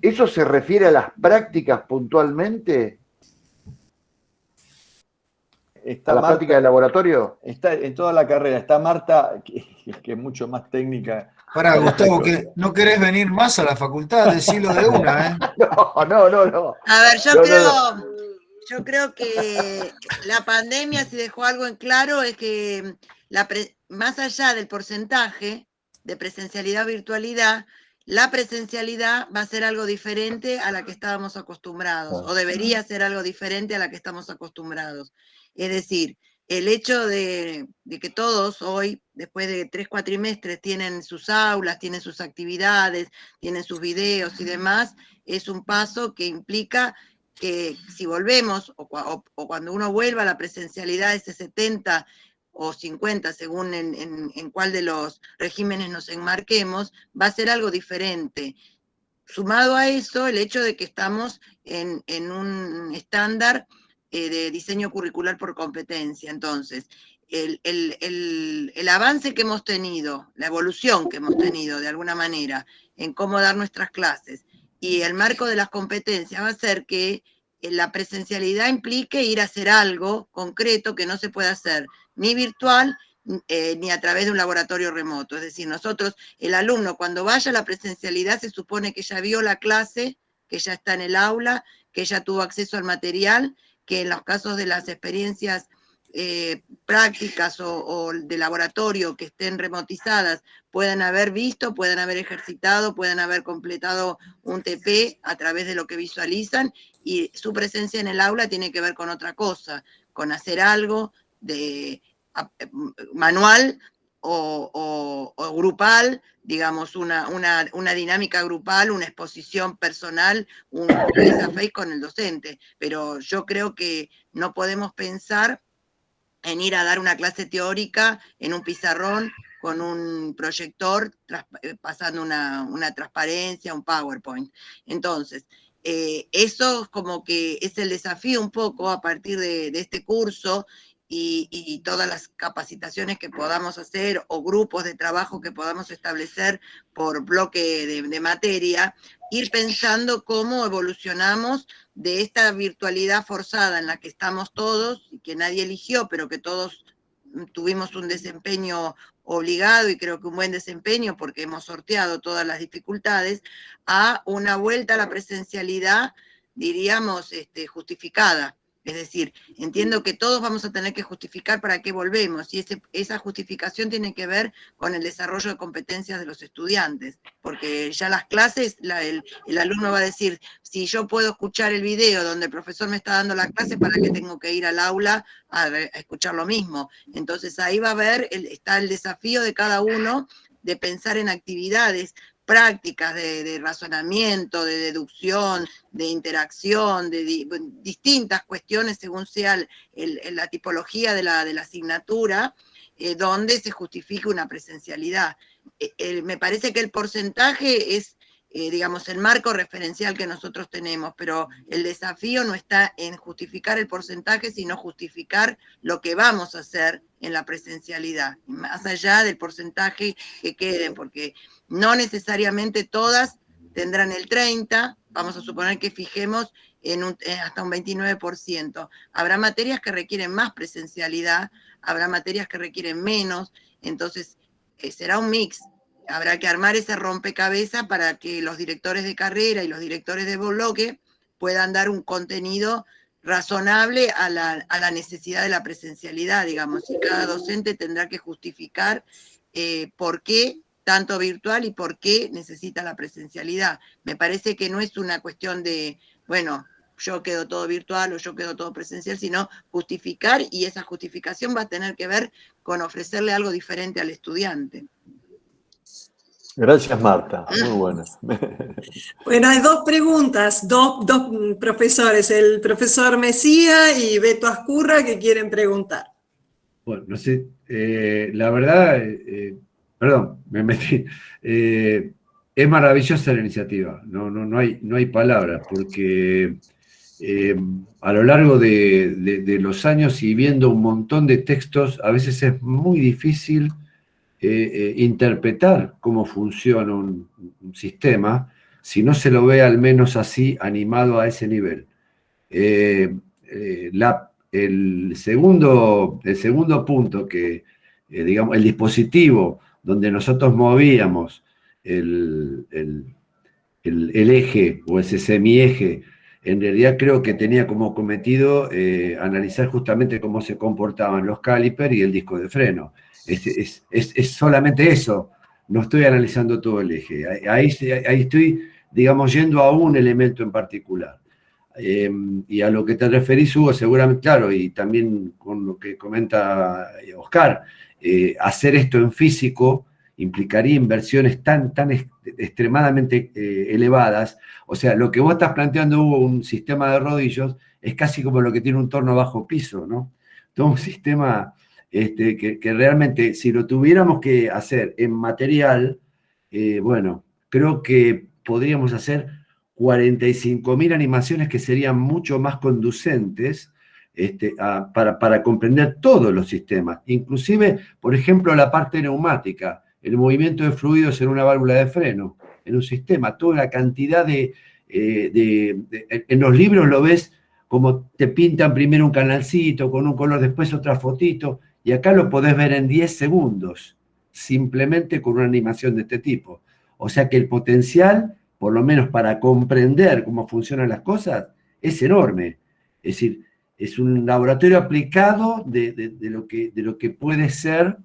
¿eso se refiere a las prácticas puntualmente? Está ¿A la Marta, práctica de laboratorio? Está en toda la carrera. Está Marta, que es mucho más técnica. Para Gustavo, que no querés venir más a la facultad, decilo de una, ¿eh? No. A ver, yo creo que la pandemia, si dejó algo en claro, es que más allá del porcentaje de presencialidad o virtualidad, la presencialidad va a ser algo diferente a la que estábamos acostumbrados, o debería ser algo diferente a la que estamos acostumbrados. Es decir, el hecho de que todos hoy, después de 3 cuatrimestres, tienen sus aulas, tienen sus actividades, tienen sus videos y demás, es un paso que implica que si volvemos, o cuando uno vuelva a la presencialidad, ese 70 o 50, según en cuál de los regímenes nos enmarquemos, va a ser algo diferente. Sumado a eso, el hecho de que estamos en un estándar de diseño curricular por competencia. Entonces, el avance que hemos tenido, la evolución que hemos tenido de alguna manera en cómo dar nuestras clases y el marco de las competencias va a hacer que la presencialidad implique ir a hacer algo concreto que no se puede hacer ni virtual ni a través de un laboratorio remoto. Es decir, nosotros, el alumno cuando vaya a la presencialidad se supone que ya vio la clase, que ya está en el aula, que ya tuvo acceso al material, que en los casos de las experiencias prácticas o de laboratorio que estén remotizadas puedan haber visto, puedan haber ejercitado, puedan haber completado un TP a través de lo que visualizan, y su presencia en el aula tiene que ver con otra cosa, con hacer algo de manual o grupal, digamos, una dinámica grupal, una exposición personal, un face a face con el docente. Pero yo creo que no podemos pensar en ir a dar una clase teórica en un pizarrón con un proyector pasando una transparencia, un PowerPoint. Entonces, eso como que es el desafío un poco a partir de este curso y todas las capacitaciones que podamos hacer o grupos de trabajo que podamos establecer por bloque de materia, ir pensando cómo evolucionamos de esta virtualidad forzada en la que estamos todos y que nadie eligió, pero que todos tuvimos un desempeño obligado y creo que un buen desempeño porque hemos sorteado todas las dificultades, a una vuelta a la presencialidad, diríamos, justificada. Es decir, entiendo que todos vamos a tener que justificar para qué volvemos, y esa justificación tiene que ver con el desarrollo de competencias de los estudiantes, porque ya las clases, el alumno va a decir, si yo puedo escuchar el video donde el profesor me está dando la clase, ¿para qué tengo que ir al aula a escuchar lo mismo? Entonces ahí va a haber, está el desafío de cada uno de pensar en actividades prácticas de razonamiento, de deducción, de interacción, de distintas cuestiones según sea la tipología de la asignatura, donde se justifique una presencialidad. Me parece que el porcentaje es, digamos, el marco referencial que nosotros tenemos, pero el desafío no está en justificar el porcentaje, sino justificar lo que vamos a hacer en la presencialidad, más allá del porcentaje que queden, porque no necesariamente todas tendrán el 30%, vamos a suponer que fijemos hasta un 29%. Habrá materias que requieren más presencialidad, habrá materias que requieren menos, entonces será un mix. Habrá que armar ese rompecabezas para que los directores de carrera y los directores de bloque puedan dar un contenido razonable a la necesidad de la presencialidad, digamos, y cada docente tendrá que justificar por qué tanto virtual y por qué necesita la presencialidad. Me parece que no es una cuestión de, bueno, yo quedo todo virtual o yo quedo todo presencial, sino justificar, y esa justificación va a tener que ver con ofrecerle algo diferente al estudiante. Gracias, Marta. Muy buena. Bueno, hay dos preguntas, dos profesores, el profesor Mesía y Beto Ascurra, que quieren preguntar. Bueno, no sé, la verdad, perdón, me metí. Es maravillosa la iniciativa, no hay palabras, porque a lo largo de los años y viendo un montón de textos, a veces es muy difícil interpretar cómo funciona un sistema si no se lo ve al menos así, animado a ese nivel. El segundo punto que, digamos, el dispositivo donde nosotros movíamos el eje o ese semieje, en realidad creo que tenía como cometido analizar justamente cómo se comportaban los calipers y el disco de freno. Es solamente eso, no estoy analizando todo el eje. Ahí estoy, digamos, yendo a un elemento en particular. Y a lo que te referís, Hugo, seguramente, claro, y también con lo que comenta Oscar, hacer esto en físico implicaría inversiones tan extremadamente elevadas. O sea, lo que vos estás planteando, Hugo, un sistema de rodillos, es casi como lo que tiene un torno bajo piso, ¿no? Todo un sistema que realmente, si lo tuviéramos que hacer en material, bueno, creo que podríamos hacer 45.000 animaciones que serían mucho más conducentes para comprender todos los sistemas, inclusive, por ejemplo, la parte neumática, el movimiento de fluidos en una válvula de freno, en un sistema, toda la cantidad en los libros lo ves como te pintan primero un canalcito con un color, después otra fotito, y acá lo podés ver en 10 segundos, simplemente con una animación de este tipo. O sea que el potencial, por lo menos para comprender cómo funcionan las cosas, es enorme. Es decir, es un laboratorio aplicado de lo que puede ser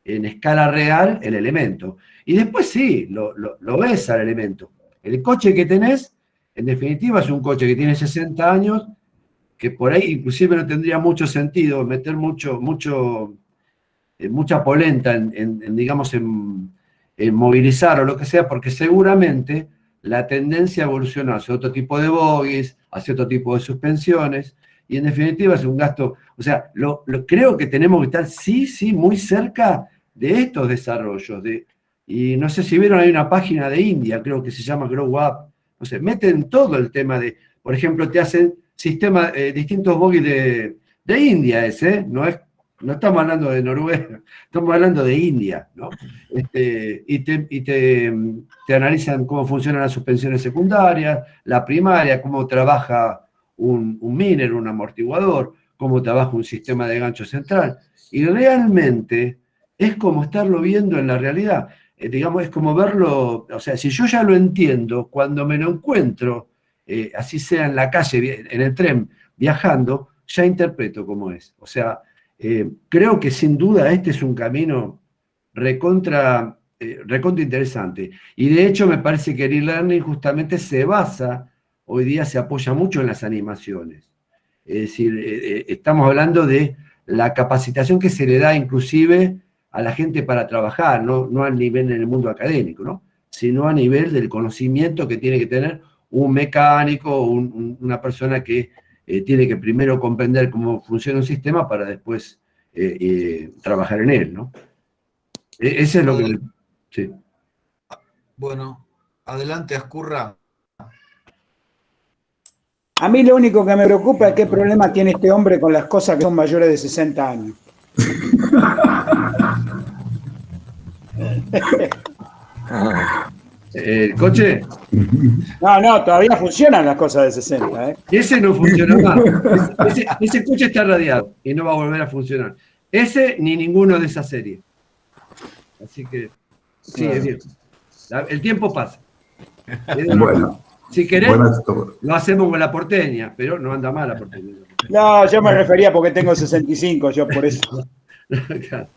en escala real el elemento. Y después sí, lo ves al elemento. El coche que tenés, en definitiva, es un coche que tiene 60 años, que por ahí inclusive no tendría mucho sentido meter mucha polenta digamos, en movilizar o lo que sea, porque seguramente la tendencia evolucionó hacia otro tipo de bogies, hacia otro tipo de suspensiones, y en definitiva es un gasto, o sea, creo que tenemos que estar sí, muy cerca de estos desarrollos, y no sé si vieron, hay una página de India, creo que se llama Grow Up, no sé, meten todo el tema por ejemplo, te hacen sistemas, distintos bogies de India no estamos hablando de Noruega, estamos hablando de India, ¿no? Y te analizan cómo funcionan las suspensiones secundarias, la primaria, cómo trabaja un miner, un amortiguador, cómo trabaja un sistema de gancho central. Y realmente es como estarlo viendo en la realidad. Digamos, es como verlo, o sea, si yo ya lo entiendo, cuando me lo encuentro, así sea en la calle, en el tren, viajando, ya interpreto cómo es. O sea, creo que sin duda este es un camino recontra interesante. Y de hecho me parece que el e-learning justamente se basa, hoy día se apoya mucho en las animaciones. Es decir, estamos hablando de la capacitación que se le da inclusive a la gente para trabajar, no al nivel en el mundo académico, ¿no? Sino a nivel del conocimiento que tiene que tener un mecánico o una persona que tiene que primero comprender cómo funciona un sistema para después trabajar en él, ¿no? Ese es lo que... Sí. Bueno, adelante, Ascurra. A mí lo único que me preocupa es qué problema tiene este hombre con las cosas que son mayores de 60 años. ¿El coche? No, todavía funcionan las cosas de 60, ¿eh? Ese no funciona más. Ese coche está radiado y no va a volver a funcionar. Ese ni ninguno de esa serie. Así que, sí, es viejo. El tiempo pasa. Bueno. Si querés, lo hacemos con la porteña, pero no anda mal la porteña. No, yo me refería porque tengo 65, yo por eso. Claro.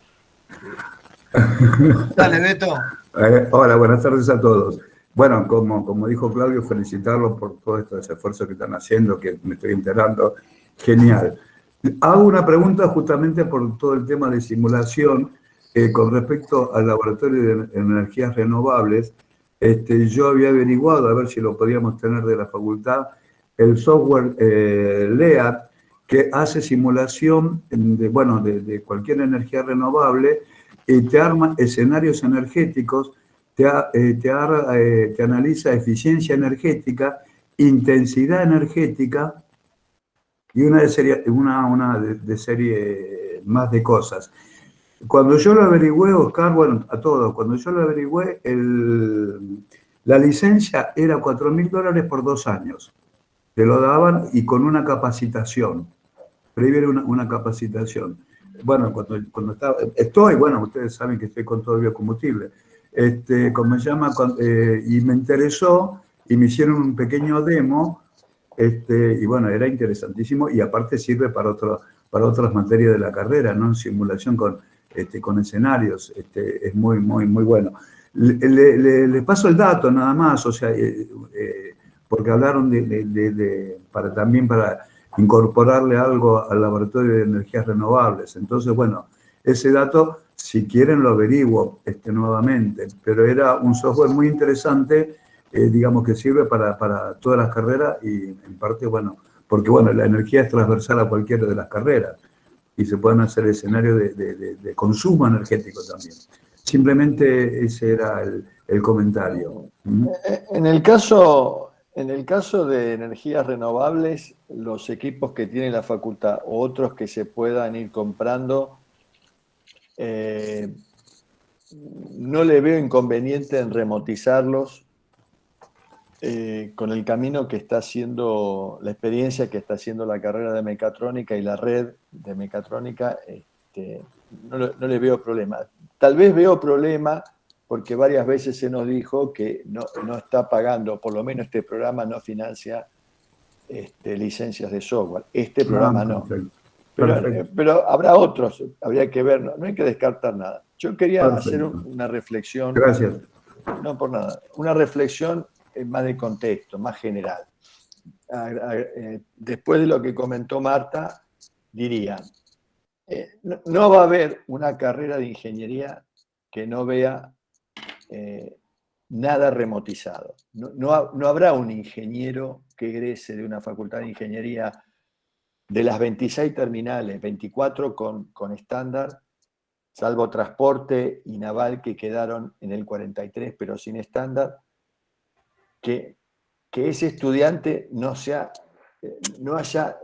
Dale, Beto. Hola, buenas tardes a todos. Bueno, como dijo Claudio, felicitarlos por todos estos esfuerzos que están haciendo, que me estoy enterando. Genial. Hago una pregunta justamente por todo el tema de simulación con respecto al laboratorio de energías renovables. Yo había averiguado, a ver si lo podíamos tener de la facultad, el software LEAD, que hace simulación de cualquier energía renovable y te arma escenarios energéticos, te analiza eficiencia energética, intensidad energética y una serie más de cosas. Cuando yo lo averigüé, Oscar, bueno, a todos, cuando yo lo averigüé, la licencia era $4.000 por 2 años. Te lo daban y con una capacitación. Previo una capacitación. Bueno, cuando estaba, bueno, ustedes saben que estoy con todo el biocombustible. ¿Cómo se llama? Y me interesó y me hicieron un pequeño demo. Y bueno, era interesantísimo y aparte sirve para otras materias de la carrera, ¿no? Simulación con escenarios, es muy, muy, muy bueno. Les paso el dato nada más, o sea, porque hablaron también para incorporarle algo al laboratorio de energías renovables. Entonces, bueno, ese dato, si quieren, lo averiguo nuevamente, pero era un software muy interesante, digamos que sirve para todas las carreras y en parte, bueno, porque bueno, la energía es transversal a cualquiera de las carreras y se pueden hacer escenarios de consumo energético también. Simplemente ese era el comentario. En el caso de energías renovables, los equipos que tiene la facultad o otros que se puedan ir comprando, no le veo inconveniente en remotizarlos con el camino que está haciendo, la experiencia que está haciendo la carrera de mecatrónica y la red de mecatrónica, no le veo problema. Tal vez veo problema porque varias veces se nos dijo que no está pagando, por lo menos este programa no financia licencias de software. Este programa no. Pero habrá otros, habría que ver, no hay que descartar nada. Yo quería hacer una reflexión. Gracias. No por nada, una reflexión más de contexto, más general. Después de lo que comentó Marta, diría, no va a haber una carrera de ingeniería que no vea nada remotizado. No habrá un ingeniero que egrese de una facultad de ingeniería de las 26 terminales, 24 con estándar, salvo transporte y naval que quedaron en el 43 pero sin estándar, que ese estudiante no haya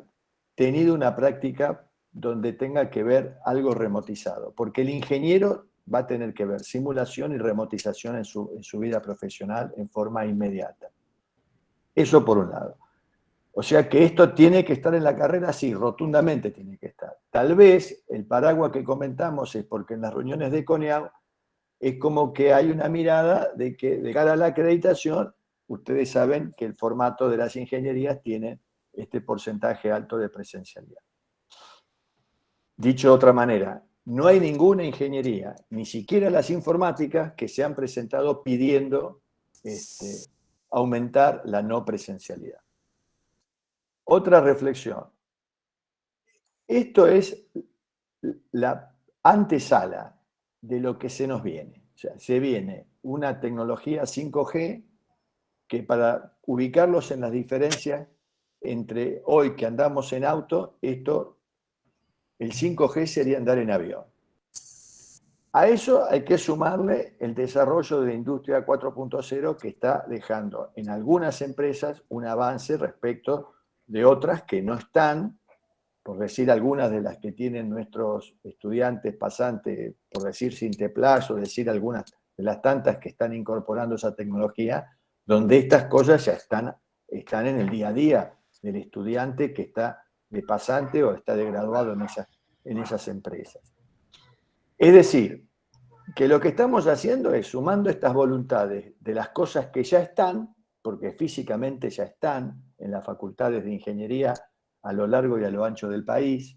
tenido una práctica donde tenga que ver algo remotizado, porque el ingeniero va a tener que ver simulación y remotización en su vida profesional en forma inmediata. Eso por un lado. O sea que esto tiene que estar en la carrera, sí, rotundamente tiene que estar. Tal vez el paraguas que comentamos es porque en las reuniones de CONEAU es como que hay una mirada de que de cara a la acreditación, ustedes saben que el formato de las ingenierías tiene este porcentaje alto de presencialidad. Dicho de otra manera, no hay ninguna ingeniería, ni siquiera las informáticas, que se han presentado pidiendo aumentar la no presencialidad. Otra reflexión. Esto es la antesala de lo que se nos viene. O sea, se viene una tecnología 5G que, para ubicarlos en las diferencias entre hoy que andamos en auto, el 5G sería andar en avión. A eso hay que sumarle el desarrollo de la industria 4.0, que está dejando en algunas empresas un avance respecto de otras que no están, por decir algunas de las que tienen nuestros estudiantes pasantes, por decir Sinteplas, o decir algunas de las tantas que están incorporando esa tecnología, donde estas cosas ya están en el día a día del estudiante que está de pasante o está de graduado en esas empresas. Es decir, que lo que estamos haciendo es sumando estas voluntades de las cosas que ya están, porque físicamente ya están en las facultades de ingeniería a lo largo y a lo ancho del país.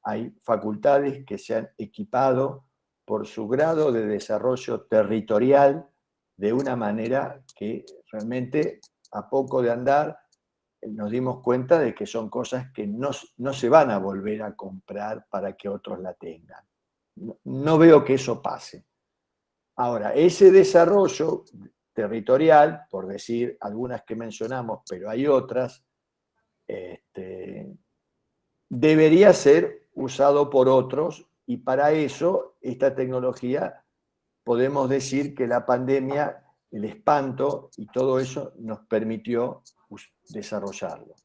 Hay facultades que se han equipado por su grado de desarrollo territorial de una manera que realmente, a poco de andar, nos dimos cuenta de que son cosas que no se van a volver a comprar para que otros la tengan. No veo que eso pase. Ahora, ese desarrollo territorial, por decir algunas que mencionamos, pero hay otras, debería ser usado por otros, y para eso esta tecnología, podemos decir que la pandemia, el espanto y todo eso nos permitió desarrollarlo.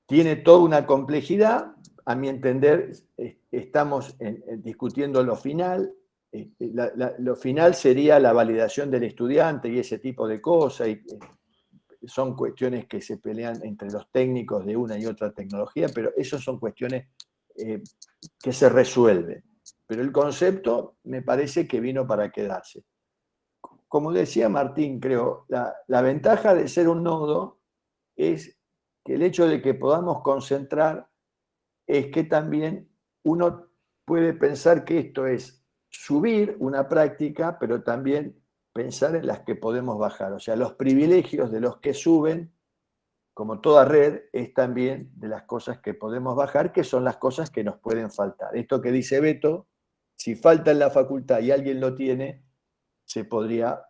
Tiene toda una complejidad, a mi entender. Estamos discutiendo lo final. Lo final sería la validación del estudiante y ese tipo de cosas, y son cuestiones que se pelean entre los técnicos de una y otra tecnología, pero esas son cuestiones que se resuelven. Pero el concepto me parece que vino para quedarse. Como decía Martín, creo, la ventaja de ser un nodo es que el hecho de que podamos concentrar es que también uno puede pensar que esto es subir una práctica, pero también pensar en las que podemos bajar. O sea, los privilegios de los que suben, como toda red, es también de las cosas que podemos bajar, que son las cosas que nos pueden faltar. Esto que dice Beto, si falta en la facultad y alguien lo tiene, se podría,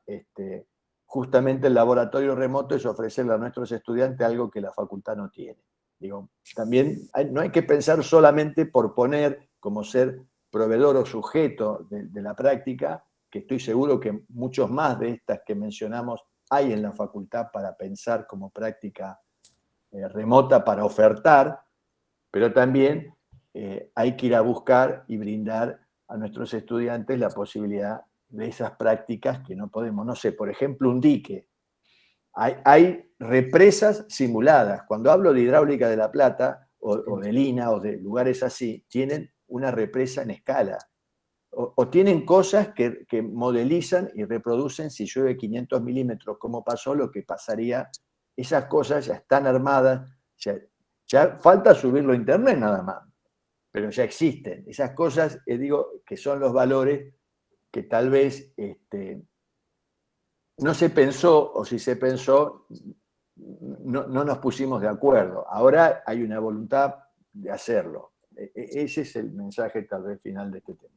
justamente el laboratorio remoto es ofrecerle a nuestros estudiantes algo que la facultad no tiene. Digo, también no hay que pensar solamente por poner como ser proveedor o sujeto de la práctica, que estoy seguro que muchos más de estas que mencionamos hay en la facultad para pensar como práctica remota para ofertar, pero también hay que ir a buscar y brindar a nuestros estudiantes la posibilidad de esas prácticas que no podemos. No sé, por ejemplo, un dique. Hay represas simuladas. Cuando hablo de Hidráulica de La Plata o de Lina o de lugares así, tienen una represa en escala. O tienen cosas que modelizan y reproducen si llueve 500 milímetros, como pasó, lo que pasaría. Esas cosas ya están armadas, ya falta subirlo a internet nada más, pero ya existen. Esas cosas, digo, que son los valores que tal vez no se pensó, o si se pensó, no nos pusimos de acuerdo. Ahora hay una voluntad de hacerlo. Ese es el mensaje tal vez final de este tema.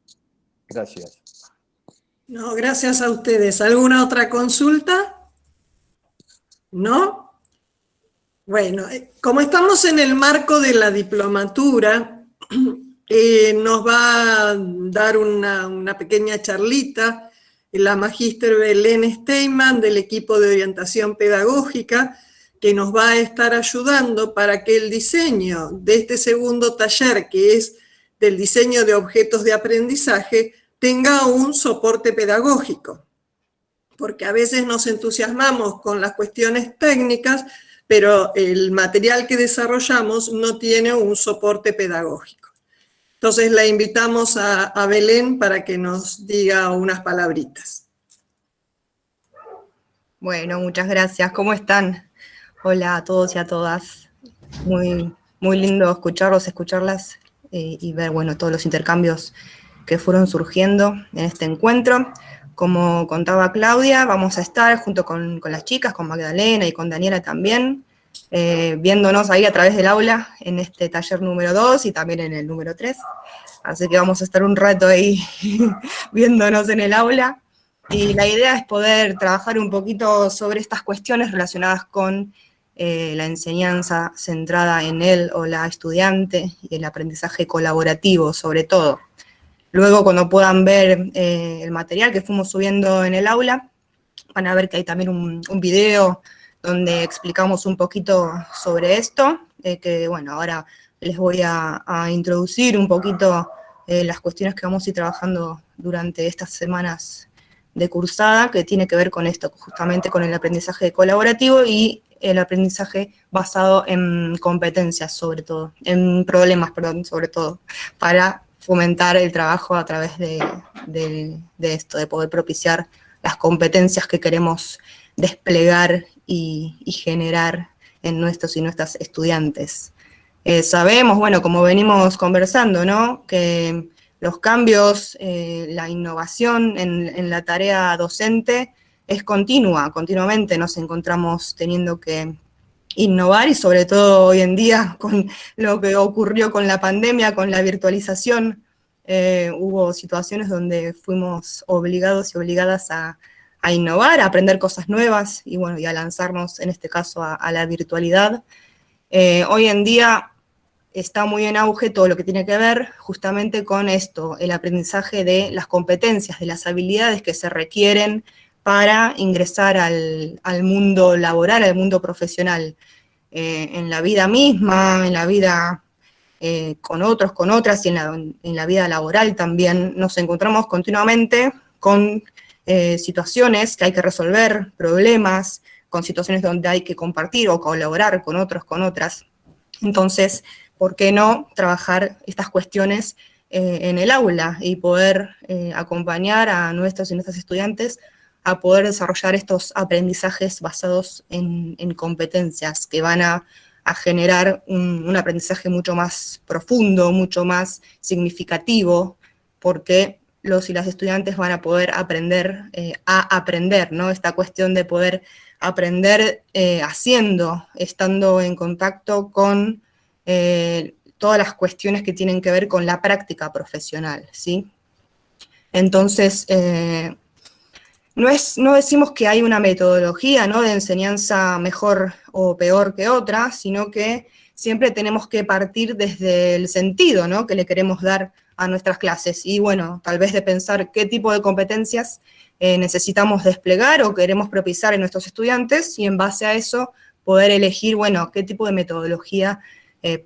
Gracias. No, gracias a ustedes. ¿Alguna otra consulta? ¿No? Bueno, como estamos en el marco de la diplomatura, nos va a dar una pequeña charlita la magíster Belén Steinman del equipo de orientación pedagógica, que nos va a estar ayudando para que el diseño de este segundo taller, que es del diseño de objetos de aprendizaje, tenga un soporte pedagógico. Porque a veces nos entusiasmamos con las cuestiones técnicas, pero el material que desarrollamos no tiene un soporte pedagógico. Entonces la invitamos a Belén para que nos diga unas palabritas. Bueno, muchas gracias. ¿Cómo están? Hola a todos y a todas. Muy lindo escucharlos, escucharlas y ver, bueno, todos los intercambios que fueron surgiendo en este encuentro. Como contaba Claudia, vamos a estar junto con las chicas, con Magdalena y con Daniela también, viéndonos ahí a través del aula en este taller número 2 y también en el número 3. Así que vamos a estar un rato ahí viéndonos en el aula. Y la idea es poder trabajar un poquito sobre estas cuestiones relacionadas con la enseñanza centrada en él o la estudiante y el aprendizaje colaborativo sobre todo. Luego, cuando puedan ver el material que fuimos subiendo en el aula, van a ver que hay también un video donde explicamos un poquito sobre esto, que bueno, ahora les voy a introducir un poquito las cuestiones que vamos a ir trabajando durante estas semanas de cursada, que tiene que ver con esto, justamente con el aprendizaje colaborativo y el aprendizaje basado en competencias, sobre todo, en problemas, perdón, sobre todo, para fomentar el trabajo a través de esto, de poder propiciar las competencias que queremos desplegar y generar en nuestros y nuestras estudiantes. Sabemos, bueno, como venimos conversando, ¿no?, que los cambios, la innovación en la tarea docente es continua, continuamente nos encontramos teniendo que innovar y sobre todo hoy en día con lo que ocurrió con la pandemia, con la virtualización, hubo situaciones donde fuimos obligados y obligadas a innovar, a aprender cosas nuevas y bueno, y a lanzarnos en este caso a la virtualidad. Hoy en día está muy en auge todo lo que tiene que ver justamente con esto, el aprendizaje de las competencias, de las habilidades que se requieren para ingresar al mundo laboral, al mundo profesional, en la vida misma, en la vida con otros, con otras, y en la vida laboral también. Nos encontramos continuamente con situaciones que hay que resolver, problemas, con situaciones donde hay que compartir o colaborar con otros, con otras. Entonces, ¿por qué no trabajar estas cuestiones en el aula y poder acompañar a nuestros y nuestras estudiantes a poder desarrollar estos aprendizajes basados en competencias que van a generar un aprendizaje mucho más profundo, mucho más significativo, porque los y las estudiantes van a poder aprender a aprender, ¿no? Esta cuestión de poder aprender haciendo, estando en contacto con todas las cuestiones que tienen que ver con la práctica profesional, ¿sí? Entonces, no decimos que hay una metodología, ¿no?, de enseñanza mejor o peor que otra, sino que siempre tenemos que partir desde el sentido, ¿no?, que le queremos dar a nuestras clases. Y bueno, tal vez de pensar qué tipo de competencias necesitamos desplegar o queremos propiciar en nuestros estudiantes, y en base a eso poder elegir, bueno, qué tipo de metodología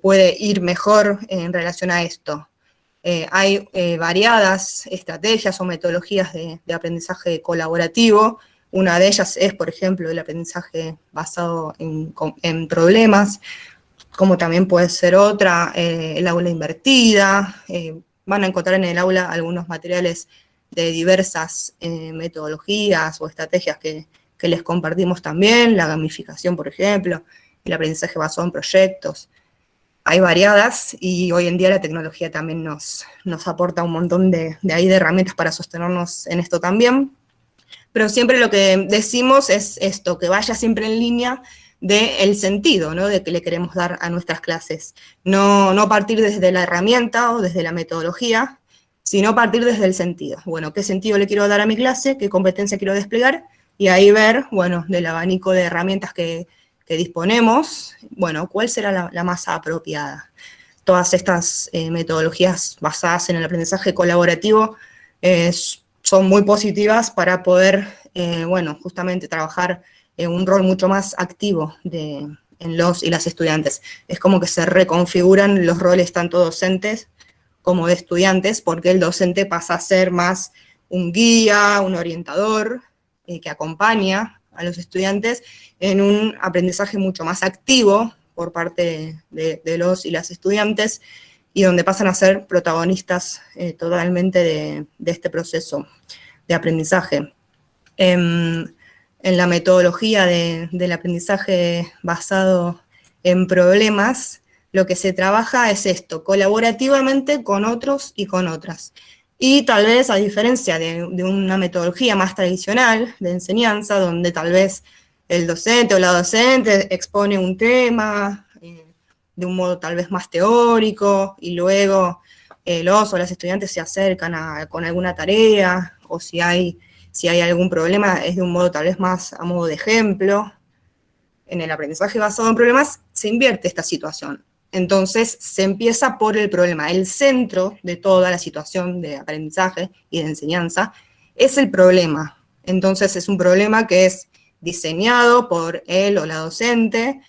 puede ir mejor en relación a esto. Hay variadas estrategias o metodologías de aprendizaje colaborativo. Una de ellas es, por ejemplo, el aprendizaje basado en problemas, como también puede ser otra, el aula invertida. Van a encontrar en el aula algunos materiales de diversas metodologías o estrategias que les compartimos también, la gamificación, por ejemplo, el aprendizaje basado en proyectos. Hay variadas y hoy en día la tecnología también nos aporta un montón de herramientas para sostenernos en esto también. Pero siempre lo que decimos es esto, que vaya siempre en línea del sentido, ¿no?, de que le queremos dar a nuestras clases. No partir desde la herramienta o desde la metodología, sino partir desde el sentido. Bueno, ¿qué sentido le quiero dar a mi clase? ¿Qué competencia quiero desplegar? Y ahí ver, bueno, del abanico de herramientas que disponemos, bueno, ¿cuál será la más apropiada? Todas estas metodologías basadas en el aprendizaje colaborativo son muy positivas para poder, bueno, justamente trabajar en un rol mucho más activo en los y las estudiantes. Es como que se reconfiguran los roles tanto docentes como de estudiantes, porque el docente pasa a ser más un guía, un orientador, que acompaña a los estudiantes en un aprendizaje mucho más activo por parte de los y las estudiantes, y donde pasan a ser protagonistas totalmente de este proceso de aprendizaje. En la metodología del aprendizaje basado en problemas, lo que se trabaja es esto, colaborativamente con otros y con otras. Y tal vez, a diferencia de una metodología más tradicional de enseñanza, donde tal vez el docente o la docente expone un tema de un modo tal vez más teórico, y luego los o las estudiantes se acercan con alguna tarea, o si hay algún problema es de un modo tal vez más a modo de ejemplo. En el aprendizaje basado en problemas se invierte esta situación. Entonces se empieza por el problema. El centro de toda la situación de aprendizaje y de enseñanza es el problema. Entonces es un problema que es diseñado por él o la docente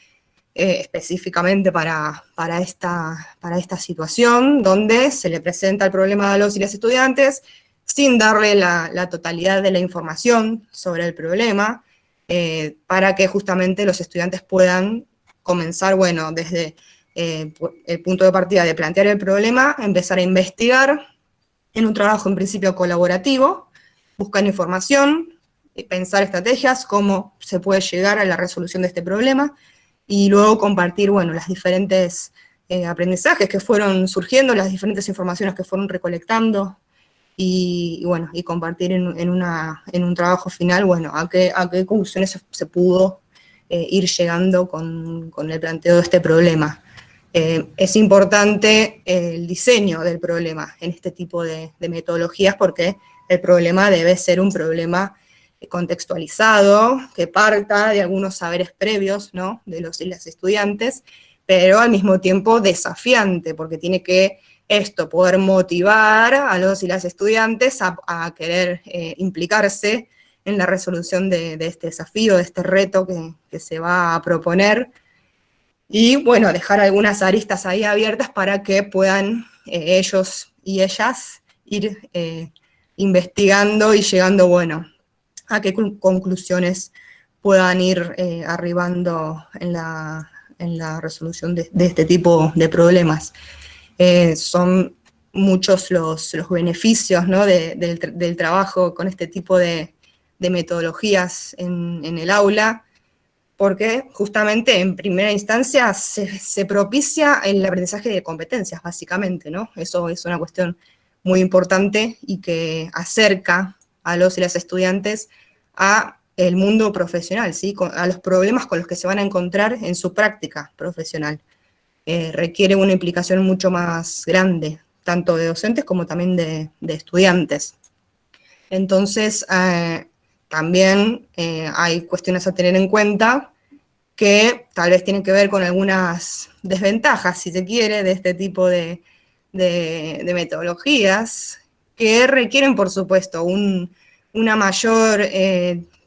específicamente para esta situación, donde se le presenta el problema a los y las estudiantes sin darle la totalidad de la información sobre el problema, para que justamente los estudiantes puedan comenzar, bueno, desde el punto de partida de plantear el problema, empezar a investigar en un trabajo en principio colaborativo, buscar información, pensar estrategias, cómo se puede llegar a la resolución de este problema, y luego compartir, bueno, las diferentes aprendizajes que fueron surgiendo, las diferentes informaciones que fueron recolectando, y bueno, y compartir en un trabajo final, bueno, a qué conclusiones se pudo ir llegando con el planteo de este problema. Es importante el diseño del problema en este tipo de metodologías, porque el problema debe ser un problema contextualizado, que parta de algunos saberes previos, ¿no?, de los y las estudiantes, pero al mismo tiempo desafiante, porque tiene que poder motivar a los y las estudiantes a querer implicarse en la resolución de este desafío, de este reto que se va a proponer, y bueno, dejar algunas aristas ahí abiertas para que puedan ellos y ellas ir investigando y llegando, bueno, a qué conclusiones puedan ir arribando en la resolución de este tipo de problemas. Son muchos los beneficios, ¿no?, del trabajo con este tipo de metodologías en el aula, porque justamente en primera instancia se propicia el aprendizaje de competencias, básicamente, ¿no? Eso es una cuestión muy importante y que acerca a los y las estudiantes a el mundo profesional, ¿sí?, a los problemas con los que se van a encontrar en su práctica profesional. Requiere una implicación mucho más grande, tanto de docentes como también de estudiantes. Entonces, también hay cuestiones a tener en cuenta que tal vez tienen que ver con algunas desventajas, si se quiere, de este tipo de metodologías, que requieren, por supuesto, una mayor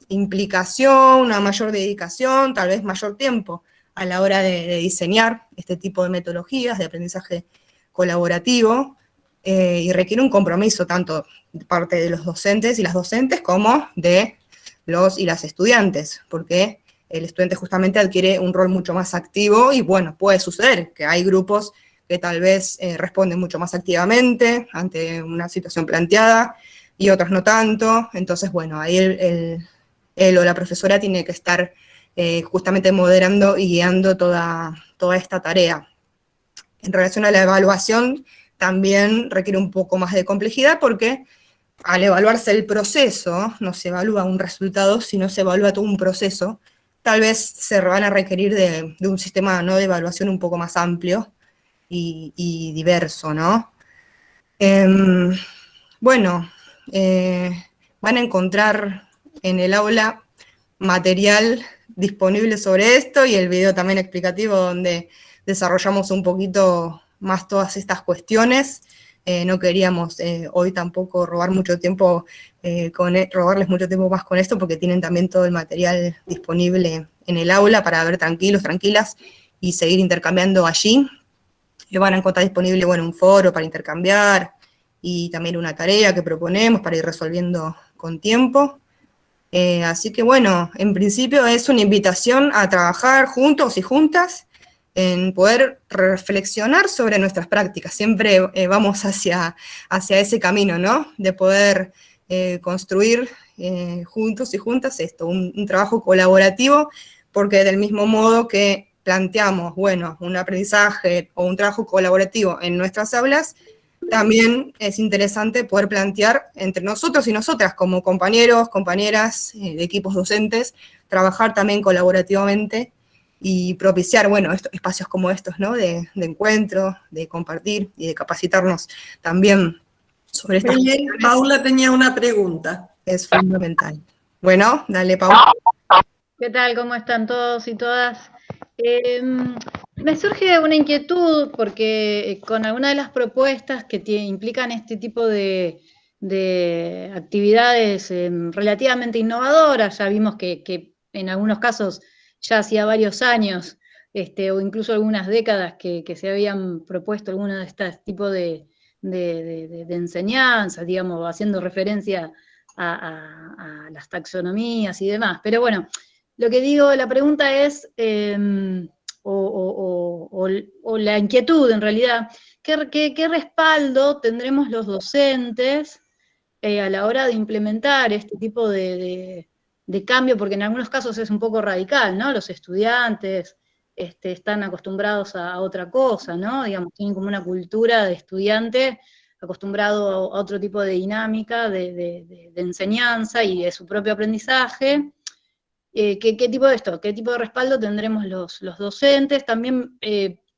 implicación, una mayor dedicación, tal vez mayor tiempo a la hora de diseñar este tipo de metodologías de aprendizaje colaborativo, y requiere un compromiso tanto de parte de los docentes y las docentes como de los y las estudiantes, porque el estudiante justamente adquiere un rol mucho más activo y, bueno, puede suceder que hay grupos que tal vez responden mucho más activamente ante una situación planteada y otros no tanto. Entonces, bueno, ahí él o la profesora tiene que estar justamente moderando y guiando toda esta tarea. En relación a la evaluación, también requiere un poco más de complejidad, porque al evaluarse el proceso, no se evalúa un resultado, sino se evalúa todo un proceso. Tal vez se van a requerir de un sistema, ¿no?, de evaluación un poco más amplio y diverso, ¿no? Bueno, van a encontrar en el aula material disponible sobre esto, y el video también explicativo donde desarrollamos un poquito más todas estas cuestiones. No queríamos hoy tampoco robar mucho tiempo, robarles mucho tiempo más con esto, porque tienen también todo el material disponible en el aula para ver tranquilos, tranquilas, y seguir intercambiando allí. Van a encontrar disponible, bueno, un foro para intercambiar, y también una tarea que proponemos para ir resolviendo con tiempo. Así que, bueno, en principio es una invitación a trabajar juntos y juntas en poder reflexionar sobre nuestras prácticas. Siempre vamos hacia ese camino, ¿no?, de poder construir juntos y juntas un trabajo colaborativo, porque del mismo modo que planteamos, bueno, un aprendizaje o un trabajo colaborativo en nuestras aulas, también es interesante poder plantear entre nosotros y nosotras, como compañeros, compañeras de equipos docentes, trabajar también colaborativamente y propiciar, bueno, espacios como estos, ¿no? De encuentro, de compartir y de capacitarnos también sobre estas Belén, Paula tenía una pregunta. es fundamental. Bueno, dale, Paula. ¿Qué tal? ¿Cómo están todos y todas? Me surge una inquietud porque con algunas de las propuestas que implican este tipo de actividades relativamente innovadoras, ya vimos que en algunos casos ya hacía varios años o incluso algunas décadas que se habían propuesto algunos de estos tipos de enseñanzas, digamos, haciendo referencia a las taxonomías y demás. Pero bueno, lo que digo, la pregunta es, o la inquietud en realidad, ¿qué respaldo tendremos los docentes a la hora de implementar este tipo de cambio? Porque en algunos casos es un poco radical, ¿no? Los estudiantes están acostumbrados a otra cosa, ¿no? Digamos, tienen como una cultura de estudiante acostumbrado a otro tipo de dinámica de enseñanza y de su propio aprendizaje. ¿Qué tipo de esto? ¿Qué tipo de respaldo tendremos los docentes? También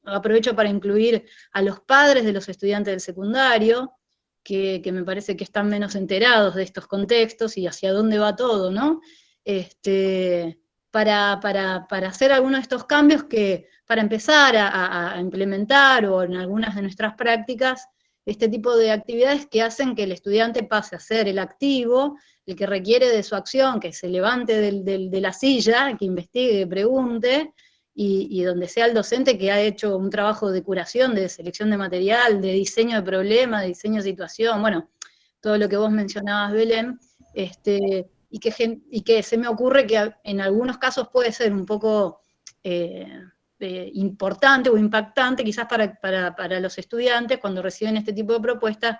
aprovecho para incluir a los padres de los estudiantes del secundario, que me parece que están menos enterados de estos contextos y hacia dónde va todo, ¿no? Para hacer algunos de estos cambios que, para empezar a implementar o en algunas de nuestras prácticas, este tipo de actividades que hacen que el estudiante pase a ser el activo, el que requiere de su acción, que se levante de la silla, que investigue, que pregunte, y donde sea el docente que ha hecho un trabajo de curación, de selección de material, de diseño de problema, de diseño de situación, bueno, todo lo que vos mencionabas, Belén, y que se me ocurre que en algunos casos puede ser un poco importante o impactante quizás para los estudiantes cuando reciben este tipo de propuestas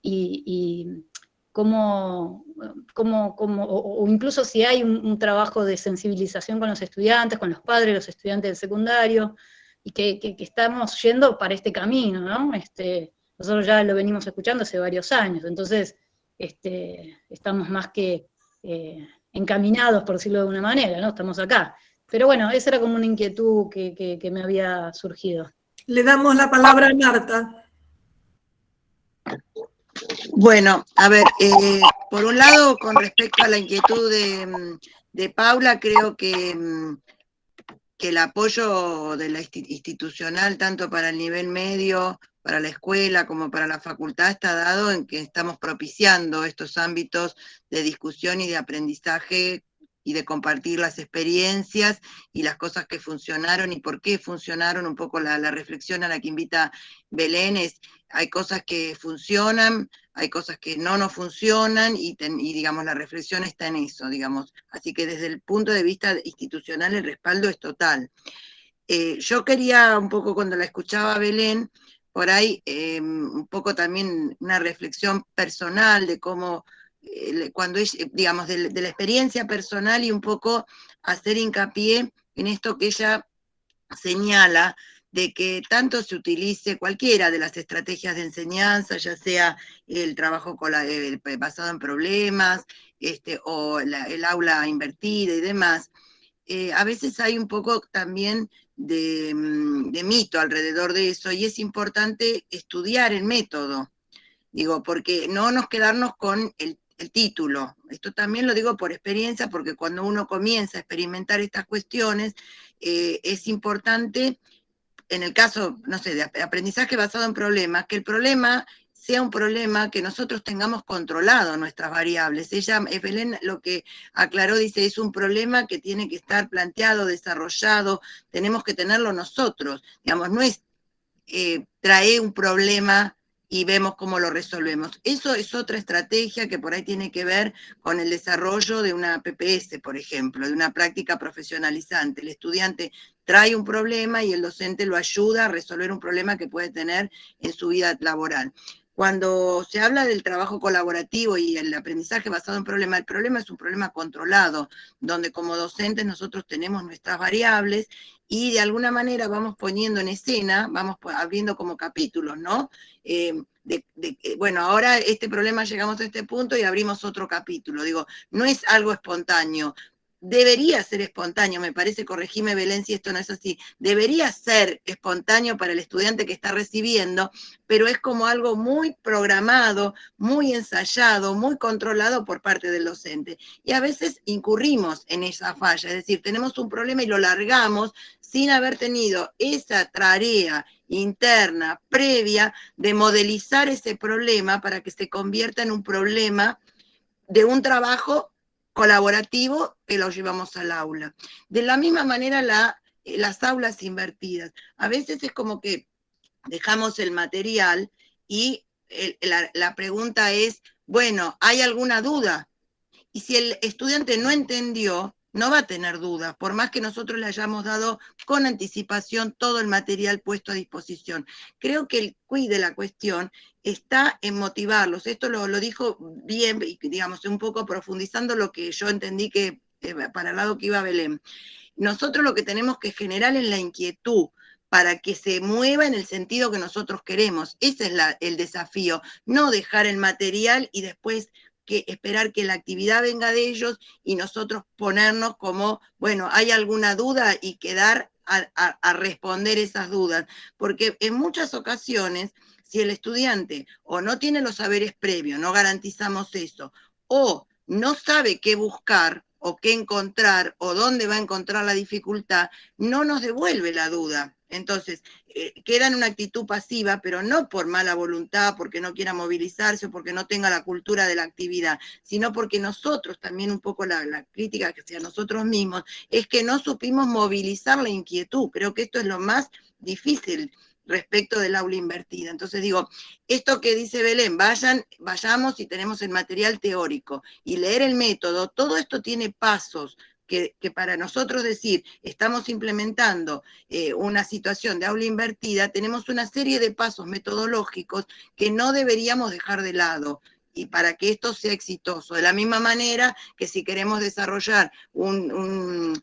y o incluso si hay un trabajo de sensibilización con los estudiantes, con los padres, los estudiantes del secundario, y que estamos yendo para este camino, ¿no? Nosotros ya lo venimos escuchando hace varios años, entonces estamos más que encaminados, por decirlo de alguna manera, ¿no? Estamos acá. Pero bueno, esa era como una inquietud que me había surgido. Le damos la palabra a Marta. Bueno, a ver, por un lado, con respecto a la inquietud de Paula, creo que el apoyo de la institucional, tanto para el nivel medio, para la escuela, como para la facultad, está dado en que estamos propiciando estos ámbitos de discusión y de aprendizaje y de compartir las experiencias y las cosas que funcionaron y por qué funcionaron. Un poco la reflexión a la que invita Belén es, hay cosas que funcionan, hay cosas que no nos funcionan y digamos, la reflexión está en eso, digamos. Así que desde el punto de vista institucional el respaldo es total. Yo quería un poco, cuando la escuchaba a Belén, por ahí un poco también una reflexión personal de cómo, cuando ella, digamos, de la experiencia personal y un poco hacer hincapié en esto que ella señala, de que tanto se utilice cualquiera de las estrategias de enseñanza, ya sea el trabajo basado en problemas, o el aula invertida y demás, a veces hay un poco también de mito alrededor de eso, y es importante estudiar el método, digo, porque no nos quedarnos con el título. Esto también lo digo por experiencia, porque cuando uno comienza a experimentar estas cuestiones, es importante, en el caso, no sé, de aprendizaje basado en problemas, que el problema sea un problema que nosotros tengamos controlado nuestras variables. Belén lo que aclaró, dice, es un problema que tiene que estar planteado, desarrollado, tenemos que tenerlo nosotros. Digamos, no es traer un problema y vemos cómo lo resolvemos. Eso es otra estrategia que por ahí tiene que ver con el desarrollo de una PPS, por ejemplo, de una práctica profesionalizante. El estudiante trae un problema y el docente lo ayuda a resolver un problema que puede tener en su vida laboral. Cuando se habla del trabajo colaborativo y el aprendizaje basado en problema, el problema es un problema controlado, donde como docentes nosotros tenemos nuestras variables y de alguna manera vamos poniendo en escena, vamos abriendo como capítulos, ¿no? Bueno, ahora este problema llegamos a este punto y abrimos otro capítulo. Digo, no es algo espontáneo. Debería ser espontáneo, me parece, corregime Belén si esto no es así, debería ser espontáneo para el estudiante que está recibiendo, pero es como algo muy programado, muy ensayado, muy controlado por parte del docente. Y a veces incurrimos en esa falla, es decir, tenemos un problema y lo largamos sin haber tenido esa tarea interna, previa, de modelizar ese problema para que se convierta en un problema de un trabajo colaborativo que lo llevamos al aula. De la misma manera las aulas invertidas. A veces es como que dejamos el material y la pregunta es, bueno, ¿hay alguna duda? Y si el estudiante no entendió, no va a tener dudas, por más que nosotros le hayamos dado con anticipación todo el material puesto a disposición. Creo que el quid de la cuestión está en motivarlos. Esto lo dijo bien, digamos, un poco profundizando lo que yo entendí que para el lado que iba Belén. Nosotros lo que tenemos que generar es la inquietud para que se mueva en el sentido que nosotros queremos. Ese es el desafío, no dejar el material y después esperar que la actividad venga de ellos y nosotros ponernos como, bueno, ¿hay alguna duda? Y quedar a responder esas dudas. Porque en muchas ocasiones, si el estudiante o no tiene los saberes previos, no garantizamos eso, o no sabe qué buscar, o qué encontrar, o dónde va a encontrar la dificultad, no nos devuelve la duda. Entonces, queda en una actitud pasiva, pero no por mala voluntad, porque no quiera movilizarse o porque no tenga la cultura de la actividad, sino porque nosotros, también un poco la crítica que hacia nosotros mismos, es que no supimos movilizar la inquietud. Creo que esto es lo más difícil respecto del aula invertida. Entonces digo, esto que dice Belén, vayamos y tenemos el material teórico y leer el método, todo esto tiene pasos que para nosotros decir, estamos implementando una situación de aula invertida, tenemos una serie de pasos metodológicos que no deberíamos dejar de lado, y para que esto sea exitoso. De la misma manera que si queremos desarrollar un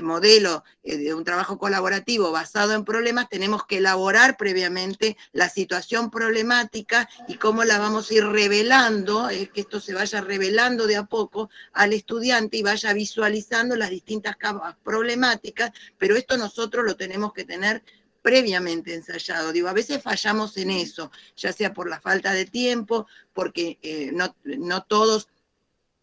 modelo de un trabajo colaborativo basado en problemas, tenemos que elaborar previamente la situación problemática y cómo la vamos a ir revelando, que esto se vaya revelando de a poco al estudiante y vaya visualizando las distintas capas problemáticas, pero esto nosotros lo tenemos que tener previamente ensayado. Digo, a veces fallamos en eso, ya sea por la falta de tiempo, porque no todos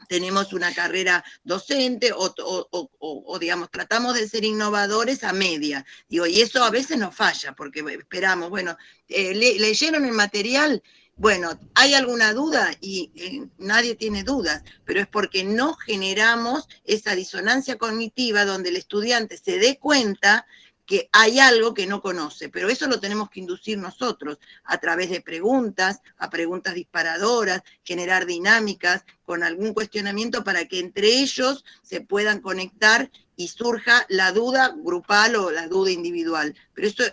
tenemos una carrera docente o digamos, tratamos de ser innovadores a media. Digo, y eso a veces nos falla, porque esperamos, bueno, leyeron el material, bueno, ¿hay alguna duda? Y nadie tiene dudas, pero es porque no generamos esa disonancia cognitiva donde el estudiante se dé cuenta que hay algo que no conoce, pero eso lo tenemos que inducir nosotros a través de preguntas, a preguntas disparadoras, generar dinámicas con algún cuestionamiento para que entre ellos se puedan conectar y surja la duda grupal o la duda individual. Pero eso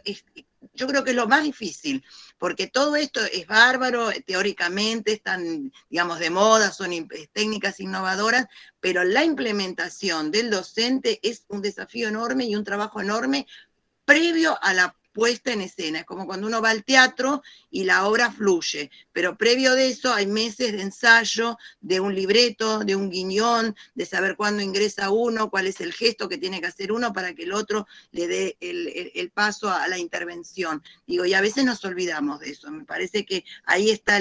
yo creo que es lo más difícil, porque todo esto es bárbaro, teóricamente están, digamos, de moda, son técnicas innovadoras, pero la implementación del docente es un desafío enorme y un trabajo enorme previo a la puesta en escena. Es como cuando uno va al teatro y la obra fluye, pero previo de eso hay meses de ensayo, de un libreto, de un guiñón, de saber cuándo ingresa uno, cuál es el gesto que tiene que hacer uno para que el otro le dé el paso a la intervención. Digo, y a veces nos olvidamos de eso. Me parece que ahí está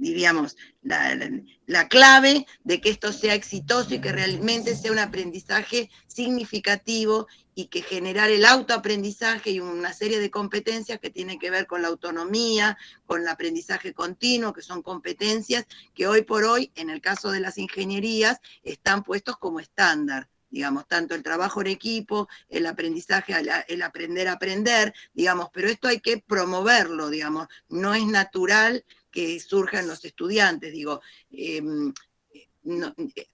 diríamos, la clave de que esto sea exitoso y que realmente sea un aprendizaje significativo y que generar el autoaprendizaje y una serie de competencias que tienen que ver con la autonomía, con el aprendizaje continuo, que son competencias que hoy por hoy, en el caso de las ingenierías, están puestos como estándar. Digamos, tanto el trabajo en equipo, el aprendizaje, el aprender a aprender, digamos, pero esto hay que promoverlo, digamos, no es natural que surjan los estudiantes, digo,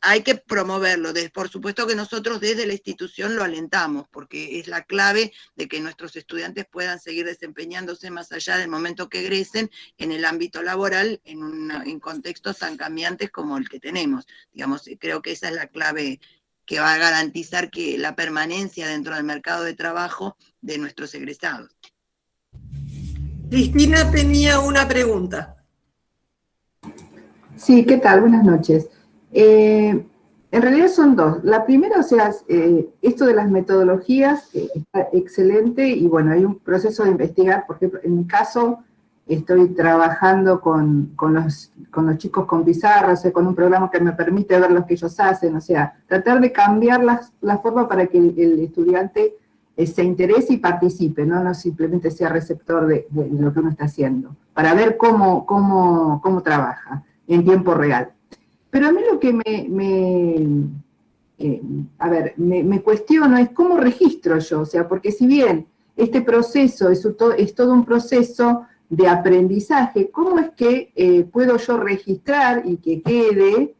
hay que promoverlo. Por supuesto que nosotros desde la institución lo alentamos, porque es la clave de que nuestros estudiantes puedan seguir desempeñándose más allá del momento que egresen en el ámbito laboral, en contextos tan cambiantes como el que tenemos. Digamos, creo que esa es la clave que va a garantizar que la permanencia dentro del mercado de trabajo de nuestros egresados. Cristina tenía una pregunta. Sí, ¿qué tal? Buenas noches. En realidad son dos. La primera, o sea, esto de las metodologías está excelente y bueno, hay un proceso de investigar. Por ejemplo, en mi caso estoy trabajando con los chicos con pizarra, o sea, con un programa que me permite ver lo que ellos hacen, o sea, tratar de cambiar la forma para que el estudiante se interese y participe, no simplemente sea receptor de lo que uno está haciendo, para ver cómo trabaja en tiempo real. Pero a mí lo que me cuestiono es cómo registro yo, o sea, porque si bien este proceso es todo un proceso de aprendizaje, ¿cómo es que puedo yo registrar y que quede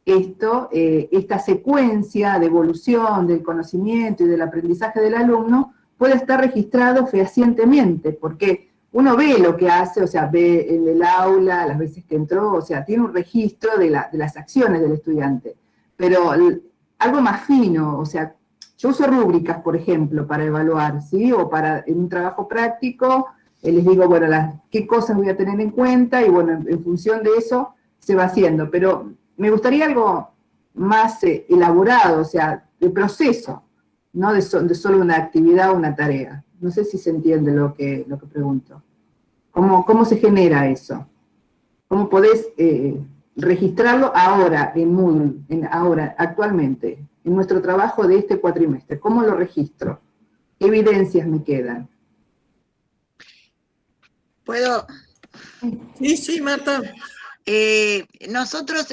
esta secuencia de evolución del conocimiento y del aprendizaje del alumno pueda estar registrado fehacientemente? Porque uno ve lo que hace, o sea, ve en el aula, las veces que entró, o sea, tiene un registro de las acciones del estudiante, pero algo más fino, o sea, yo uso rúbricas, por ejemplo, para evaluar, ¿sí? O en un trabajo práctico, les digo, bueno, qué cosas voy a tener en cuenta, y bueno, en función de eso se va haciendo, pero me gustaría algo más elaborado, o sea, de proceso, no de solo una actividad o una tarea. No sé si se entiende lo que pregunto. ¿Cómo se genera eso? ¿Cómo podés registrarlo ahora en Moodle, actualmente, en nuestro trabajo de este cuatrimestre? ¿Cómo lo registro? ¿Qué evidencias me quedan? ¿Puedo? Sí, Marta. Nosotros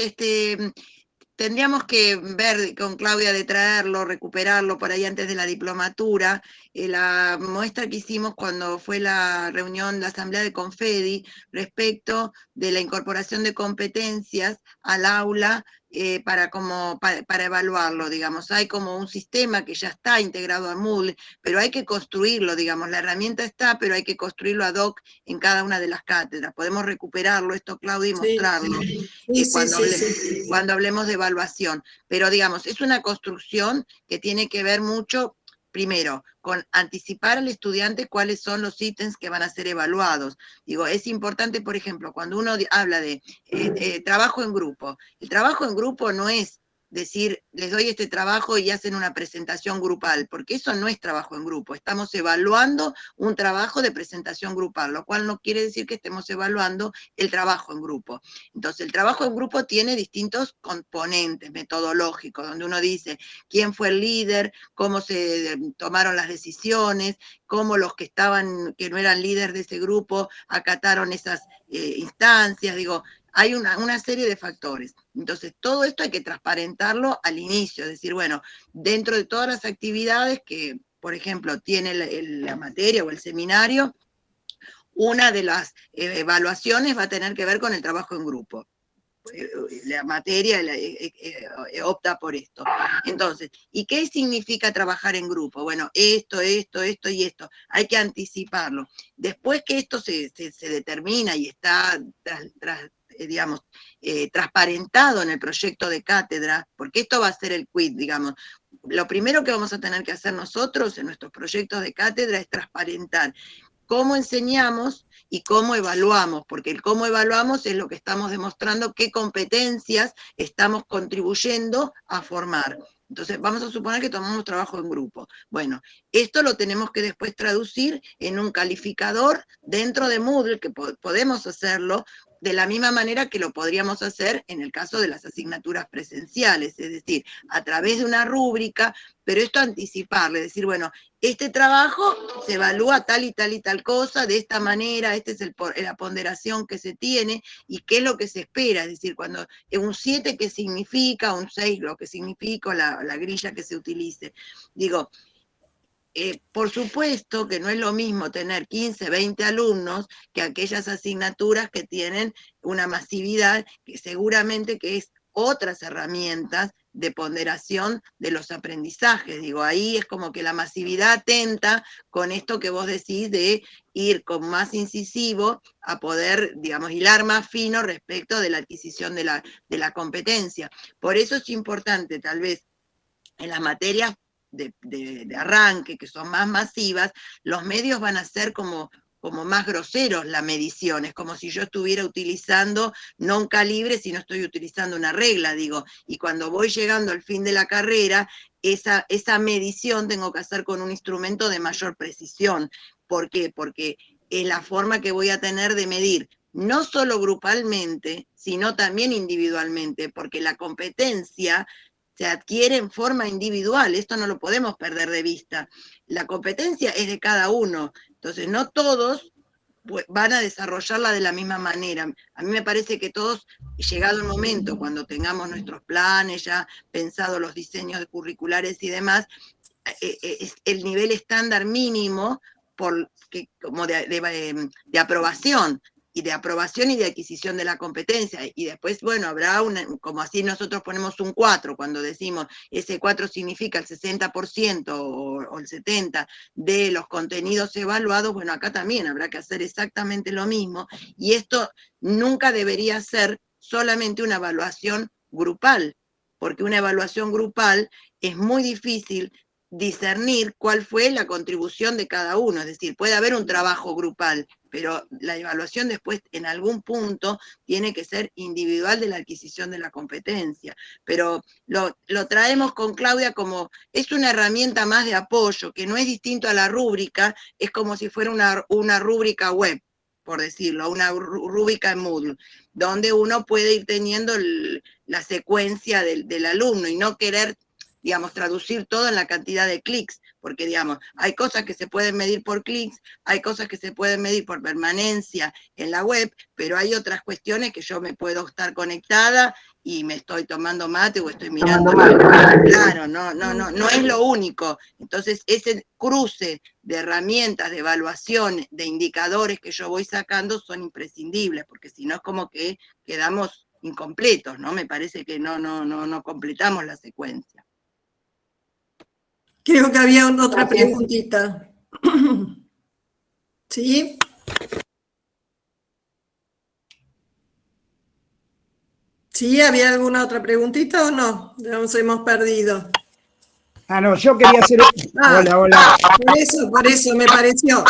tendríamos que ver con Claudia de traerlo, recuperarlo por ahí antes de la diplomatura. La muestra que hicimos cuando fue la reunión, la asamblea de Confedi, respecto de la incorporación de competencias al aula para evaluarlo, digamos. Hay como un sistema que ya está integrado a Moodle, pero hay que construirlo, digamos. La herramienta está, pero hay que construirlo ad hoc en cada una de las cátedras. Podemos recuperarlo, esto, Claudia, y mostrarlo cuando hablemos de evaluación. Pero, digamos, es una construcción que tiene que ver mucho, primero, con anticipar al estudiante cuáles son los ítems que van a ser evaluados. Digo, es importante, por ejemplo, cuando uno habla de trabajo en grupo, el trabajo en grupo no es decir, les doy este trabajo y hacen una presentación grupal, porque eso no es trabajo en grupo. Estamos evaluando un trabajo de presentación grupal, lo cual no quiere decir que estemos evaluando el trabajo en grupo. Entonces, el trabajo en grupo tiene distintos componentes metodológicos, donde uno dice quién fue el líder, cómo se tomaron las decisiones, cómo los que no eran líderes de ese grupo, acataron esas instancias, digo, hay una serie de factores. Entonces, todo esto hay que transparentarlo al inicio, es decir, bueno, dentro de todas las actividades que, por ejemplo, tiene la materia o el seminario, una de las evaluaciones va a tener que ver con el trabajo en grupo. La materia opta por esto. Entonces, ¿y qué significa trabajar en grupo? Bueno, esto y esto. Hay que anticiparlo. Después que esto se determina y está transparentado en el proyecto de cátedra, porque esto va a ser el quid, digamos. Lo primero que vamos a tener que hacer nosotros en nuestros proyectos de cátedra es transparentar cómo enseñamos y cómo evaluamos, porque el cómo evaluamos es lo que estamos demostrando, qué competencias estamos contribuyendo a formar. Entonces, vamos a suponer que tomamos trabajo en grupo. Bueno, esto lo tenemos que después traducir en un calificador dentro de Moodle, que podemos hacerlo de la misma manera que lo podríamos hacer en el caso de las asignaturas presenciales, es decir, a través de una rúbrica, pero esto anticiparle, decir, bueno, este trabajo se evalúa tal y tal y tal cosa, de esta manera, esta es la ponderación que se tiene, y qué es lo que se espera, es decir, cuando un 7 qué significa, un 6 lo que significa, la grilla que se utilice. Digo, por supuesto que no es lo mismo tener 15, 20 alumnos que aquellas asignaturas que tienen una masividad que seguramente que es otras herramientas de ponderación de los aprendizajes. Digo, ahí es como que la masividad atenta con esto que vos decís de ir con más incisivo a poder, digamos, hilar más fino respecto de la adquisición de la competencia. Por eso es importante, tal vez, en las materias de arranque, que son más masivas, los medios van a ser como más groseros la medición, es como si yo estuviera utilizando no un calibre, sino estoy utilizando una regla, digo, y cuando voy llegando al fin de la carrera, esa medición tengo que hacer con un instrumento de mayor precisión. ¿Por qué? Porque es la forma que voy a tener de medir, no solo grupalmente, sino también individualmente, porque la competencia se adquiere en forma individual, esto no lo podemos perder de vista. La competencia es de cada uno, entonces no todos van a desarrollarla de la misma manera. A mí me parece que todos, llegado el momento, cuando tengamos nuestros planes, ya pensados los diseños curriculares y demás, el nivel estándar mínimo como de aprobación, y de adquisición de la competencia, y después, bueno, habrá como así nosotros ponemos un 4, cuando decimos ese 4 significa el 60% o el 70% de los contenidos evaluados, bueno, acá también habrá que hacer exactamente lo mismo, y esto nunca debería ser solamente una evaluación grupal, porque una evaluación grupal es muy difícil discernir cuál fue la contribución de cada uno, es decir, puede haber un trabajo grupal, pero la evaluación después en algún punto tiene que ser individual de la adquisición de la competencia. Pero lo traemos con Claudia como, es una herramienta más de apoyo, que no es distinto a la rúbrica, es como si fuera una rúbrica web, por decirlo, una rúbrica en Moodle, donde uno puede ir teniendo la secuencia del alumno y no querer, digamos, traducir todo en la cantidad de clics, porque, digamos, hay cosas que se pueden medir por clics, hay cosas que se pueden medir por permanencia en la web, pero hay otras cuestiones que yo me puedo estar conectada y me estoy tomando mate o estoy mirando. Claro, no es lo único. Entonces, ese cruce de herramientas, de evaluación, de indicadores que yo voy sacando son imprescindibles, porque si no es como que quedamos incompletos, ¿no? Me parece que no completamos la secuencia. Creo que había otra preguntita. ¿Sí? ¿Sí? ¿Había alguna otra preguntita o no? Ya nos hemos perdido. No, yo quería hacer... Hola. Por eso me pareció.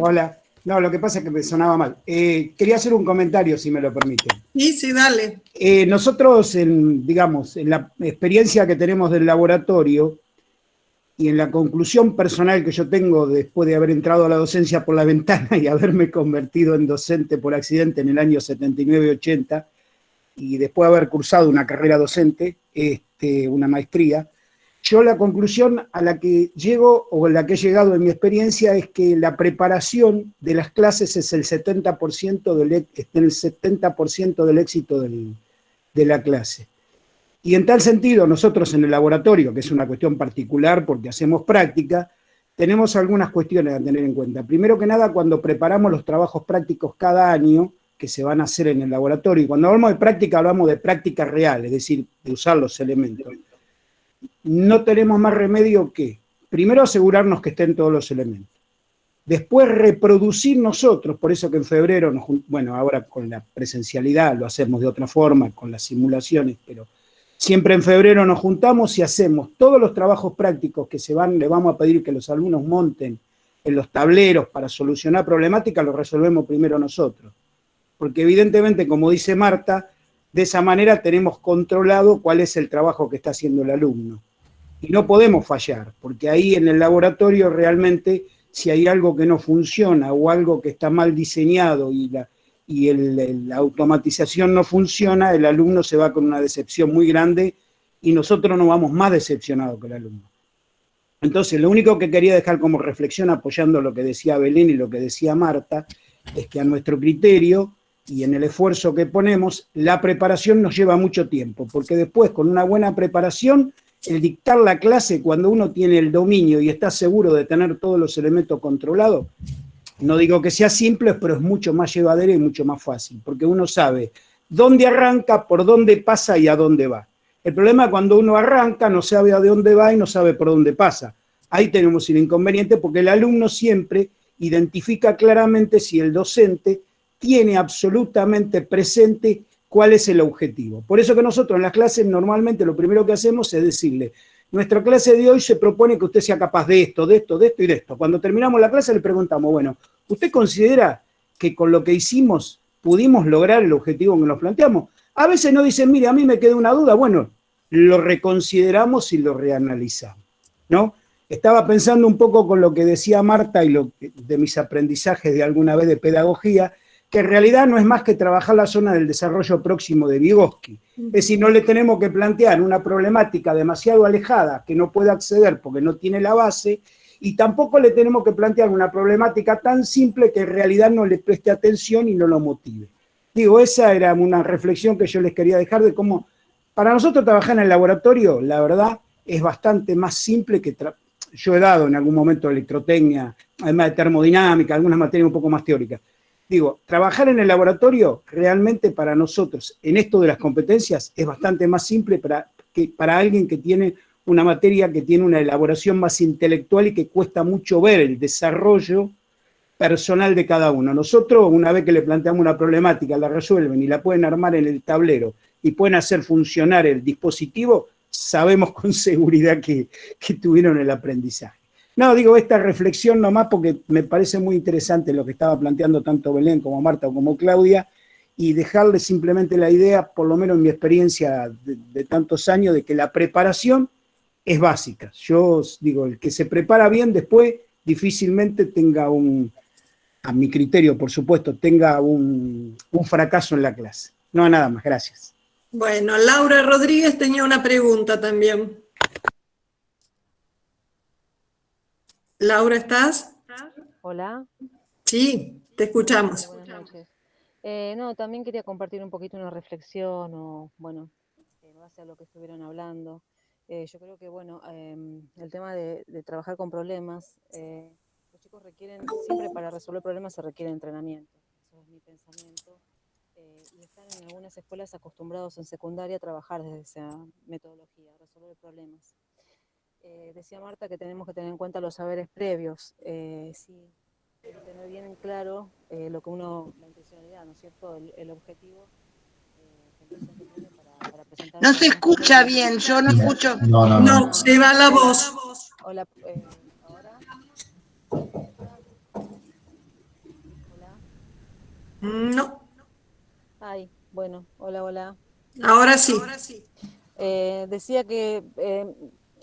Hola. No, lo que pasa es que me sonaba mal. Quería hacer un comentario, si me lo permiten. Sí, dale. Nosotros, digamos, en la experiencia que tenemos del laboratorio, y en la conclusión personal que yo tengo después de haber entrado a la docencia por la ventana y haberme convertido en docente por accidente en el año 79-80, y después de haber cursado una carrera docente, una maestría, yo la conclusión a la que llego, o a la que he llegado en mi experiencia, es que la preparación de las clases es el 70% del éxito de la clase. Y en tal sentido, nosotros en el laboratorio, que es una cuestión particular porque hacemos práctica, tenemos algunas cuestiones a tener en cuenta. Primero que nada, cuando preparamos los trabajos prácticos cada año, que se van a hacer en el laboratorio, y cuando hablamos de práctica real, es decir, de usar los elementos, no tenemos más remedio que, primero, asegurarnos que estén todos los elementos. Después reproducir nosotros, por eso que en febrero, ahora con la presencialidad lo hacemos de otra forma, con las simulaciones, pero siempre en febrero nos juntamos y hacemos todos los trabajos prácticos que le vamos a pedir que los alumnos monten en los tableros para solucionar problemáticas, los resolvemos primero nosotros. Porque evidentemente, como dice Marta, de esa manera tenemos controlado cuál es el trabajo que está haciendo el alumno. Y no podemos fallar, porque ahí en el laboratorio realmente, si hay algo que no funciona o algo que está mal diseñado y la automatización no funciona, el alumno se va con una decepción muy grande y nosotros nos vamos más decepcionados que el alumno. Entonces, lo único que quería dejar como reflexión, apoyando lo que decía Belén y lo que decía Marta, es que a nuestro criterio y en el esfuerzo que ponemos, la preparación nos lleva mucho tiempo, porque después, con una buena preparación, el dictar la clase, cuando uno tiene el dominio y está seguro de tener todos los elementos controlados, no digo que sea simple, pero es mucho más llevadero y mucho más fácil, porque uno sabe dónde arranca, por dónde pasa y a dónde va. El problema es cuando uno arranca, no sabe a dónde va y no sabe por dónde pasa. Ahí tenemos el inconveniente porque el alumno siempre identifica claramente si el docente tiene absolutamente presente cuál es el objetivo. Por eso que nosotros en las clases normalmente lo primero que hacemos es decirle, nuestra clase de hoy se propone que usted sea capaz de esto, de esto, de esto y de esto. Cuando terminamos la clase le preguntamos, bueno, ¿usted considera que con lo que hicimos pudimos lograr el objetivo que nos planteamos? A veces nos dicen, mire, a mí me queda una duda, bueno, lo reconsideramos y lo reanalizamos, ¿no? Estaba pensando un poco con lo que decía Marta y de mis aprendizajes de alguna vez de pedagogía, que en realidad no es más que trabajar la zona del desarrollo próximo de Vygotsky. Es decir, no le tenemos que plantear una problemática demasiado alejada que no puede acceder porque no tiene la base, y tampoco le tenemos que plantear una problemática tan simple que en realidad no le preste atención y no lo motive. Digo, esa era una reflexión que yo les quería dejar de cómo, para nosotros trabajar en el laboratorio, la verdad, es bastante más simple que yo he dado en algún momento electrotecnia, además de termodinámica, algunas materias un poco más teóricas. Digo, trabajar en el laboratorio realmente para nosotros, en esto de las competencias, es bastante más simple que para alguien que tiene una materia que tiene una elaboración más intelectual y que cuesta mucho ver el desarrollo personal de cada uno. Nosotros, una vez que le planteamos una problemática, la resuelven y la pueden armar en el tablero y pueden hacer funcionar el dispositivo, sabemos con seguridad que tuvieron el aprendizaje. No, digo esta reflexión nomás porque me parece muy interesante lo que estaba planteando tanto Belén como Marta o como Claudia, y dejarle simplemente la idea, por lo menos en mi experiencia de tantos años, de que la preparación es básica. Yo digo, el que se prepara bien después difícilmente tenga a mi criterio, por supuesto, tenga un fracaso en la clase. No, nada más, gracias. Bueno, Laura Rodríguez tenía una pregunta también. Laura, ¿estás? Hola. Sí, te escuchamos. Buenas noches. No, también quería compartir un poquito una reflexión o, bueno, en base a lo que estuvieron hablando. Yo creo que, bueno, el tema de trabajar con problemas, los chicos requieren, siempre para resolver problemas se requiere entrenamiento. Eso es mi pensamiento. Y están en algunas escuelas acostumbrados en secundaria a trabajar desde esa metodología, resolver problemas. Decía Marta que tenemos que tener en cuenta los saberes previos. Sí, hay que tener bien en claro lo que la intencionalidad, ¿no es cierto? El objetivo que el docente tiene para presentar. No se escucha bien, yo no escucho. No, se va la voz. Hola, ¿ahora? Hola. No. Ay, bueno, hola. Ahora sí. Decía que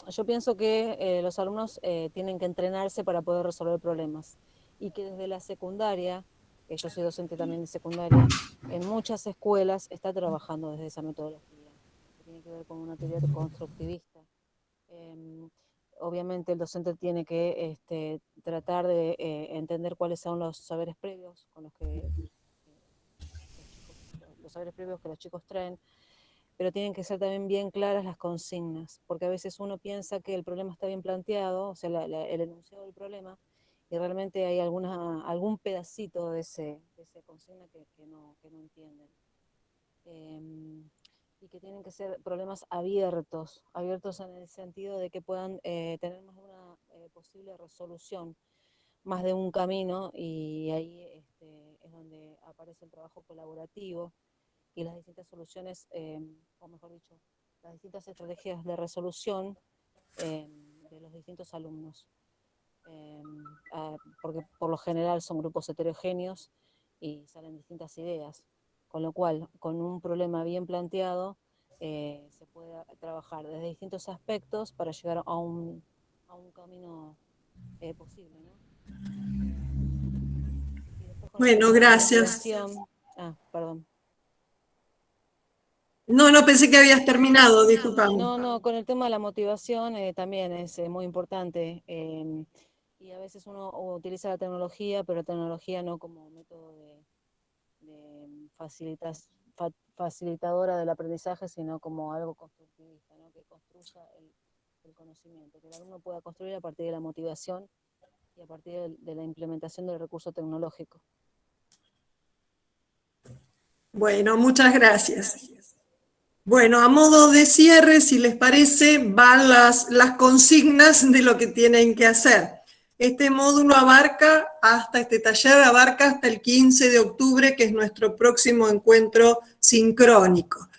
yo pienso que los alumnos tienen que entrenarse para poder resolver problemas y que desde la secundaria, yo soy docente también de secundaria, en muchas escuelas está trabajando desde esa metodología, que tiene que ver con una teoría constructivista. Obviamente el docente tiene que tratar de entender cuáles son los saberes previos con los que los saberes previos que los chicos traen, pero tienen que ser también bien claras las consignas, porque a veces uno piensa que el problema está bien planteado, o sea, el enunciado del problema, y realmente hay algún pedacito de esa consigna que no entienden. Y que tienen que ser problemas abiertos en el sentido de que puedan tener más de una posible resolución, más de un camino, y ahí es donde aparece el trabajo colaborativo y las distintas soluciones, o mejor dicho, las distintas estrategias de resolución de los distintos alumnos. Porque por lo general son grupos heterogéneos y salen distintas ideas, con lo cual, con un problema bien planteado, se puede trabajar desde distintos aspectos para llegar a un camino posible, ¿no? Y después con Bueno, gracias. Perdón. No, pensé que habías terminado, disculpame. No, con el tema de la motivación también es muy importante. Y a veces uno utiliza la tecnología, pero la tecnología no como método de facilitadora del aprendizaje, sino como algo constructivista, ¿no? Que construya el conocimiento, que el alumno pueda construir a partir de la motivación y a partir de la implementación del recurso tecnológico. Bueno, muchas gracias. Bueno, a modo de cierre, si les parece, van las consignas de lo que tienen que hacer. Este módulo este taller abarca hasta el 15 de octubre, que es nuestro próximo encuentro sincrónico.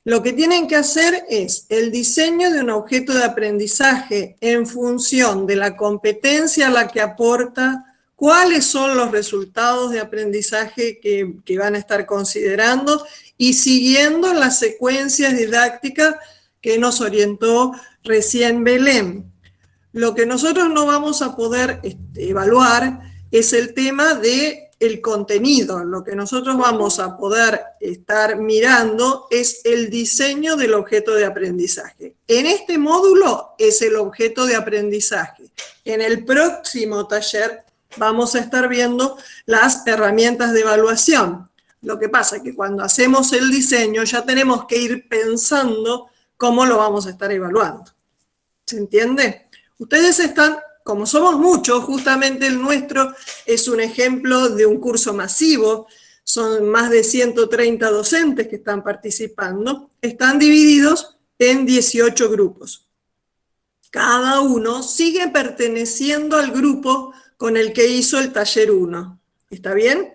Lo que tienen que hacer es el diseño de un objeto de aprendizaje en función de la competencia a la que aporta, cuáles son los resultados de aprendizaje que van a estar considerando y siguiendo las secuencias didácticas que nos orientó recién Belén. Lo que nosotros no vamos a poder evaluar es el tema del contenido. Lo que nosotros vamos a poder estar mirando es el diseño del objeto de aprendizaje. En este módulo es el objeto de aprendizaje. En el próximo taller vamos a estar viendo las herramientas de evaluación. Lo que pasa es que cuando hacemos el diseño ya tenemos que ir pensando cómo lo vamos a estar evaluando. ¿Se entiende? Ustedes están, como somos muchos, justamente el nuestro es un ejemplo de un curso masivo, son más de 130 docentes que están participando, están divididos en 18 grupos. Cada uno sigue perteneciendo al grupo con el que hizo el taller 1. ¿Está bien?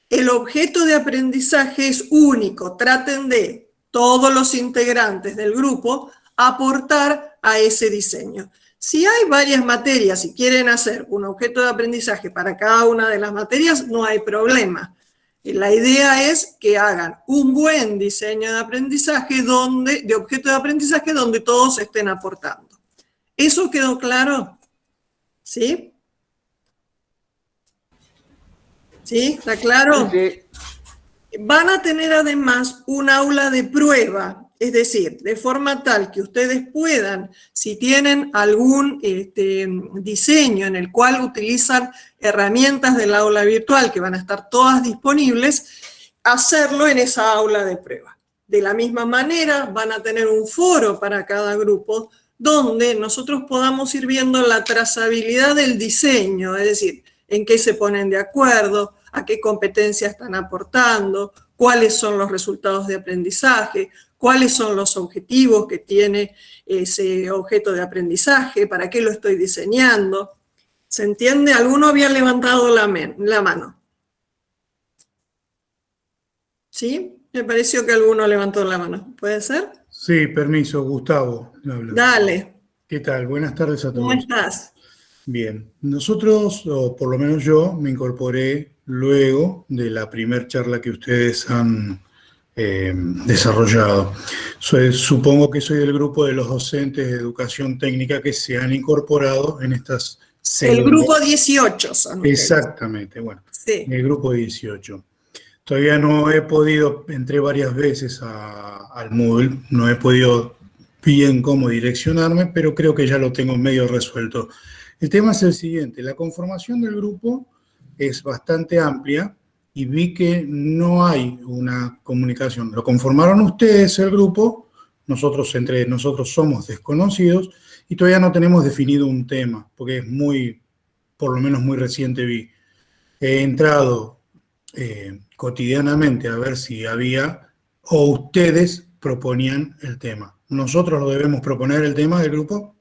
El objeto de aprendizaje es único, traten de todos los integrantes del grupo aportar a ese diseño. Si hay varias materias y quieren hacer un objeto de aprendizaje para cada una de las materias, no hay problema. La idea es que hagan un buen diseño de aprendizaje, de objeto de aprendizaje donde todos estén aportando. ¿Eso quedó claro? ¿Sí? ¿Sí? ¿Está claro? Sí. Van a tener además un aula de prueba. Es decir, de forma tal que ustedes puedan, si tienen algún diseño en el cual utilizan herramientas del aula virtual, que van a estar todas disponibles, hacerlo en esa aula de prueba. De la misma manera, van a tener un foro para cada grupo, donde nosotros podamos ir viendo la trazabilidad del diseño, es decir, en qué se ponen de acuerdo, a qué competencias están aportando, cuáles son los resultados de aprendizaje, cuáles son los objetivos que tiene ese objeto de aprendizaje, para qué lo estoy diseñando. ¿Se entiende? ¿Alguno había levantado la mano? ¿Sí? Me pareció que alguno levantó la mano. ¿Puede ser? Sí, permiso, Gustavo. Dale. ¿Qué tal? Buenas tardes a todos. ¿Cómo estás? Bien. Nosotros, o por lo menos yo, me incorporé luego de la primera charla que ustedes han desarrollado. Supongo que soy del grupo de los docentes de educación técnica que se han incorporado en estas El grupo 18 son ustedes. Exactamente, bueno, sí. El grupo 18. Todavía no he podido, entré varias veces al Moodle, no he podido bien cómo direccionarme, pero creo que ya lo tengo medio resuelto. El tema es el siguiente, la conformación del grupo es bastante amplia, y vi que no hay una comunicación. Lo conformaron ustedes, el grupo, entre nosotros somos desconocidos y todavía no tenemos definido un tema, porque es por lo menos muy reciente vi. He entrado cotidianamente a ver si había, o ustedes proponían el tema. ¿Nosotros lo debemos proponer el tema del grupo?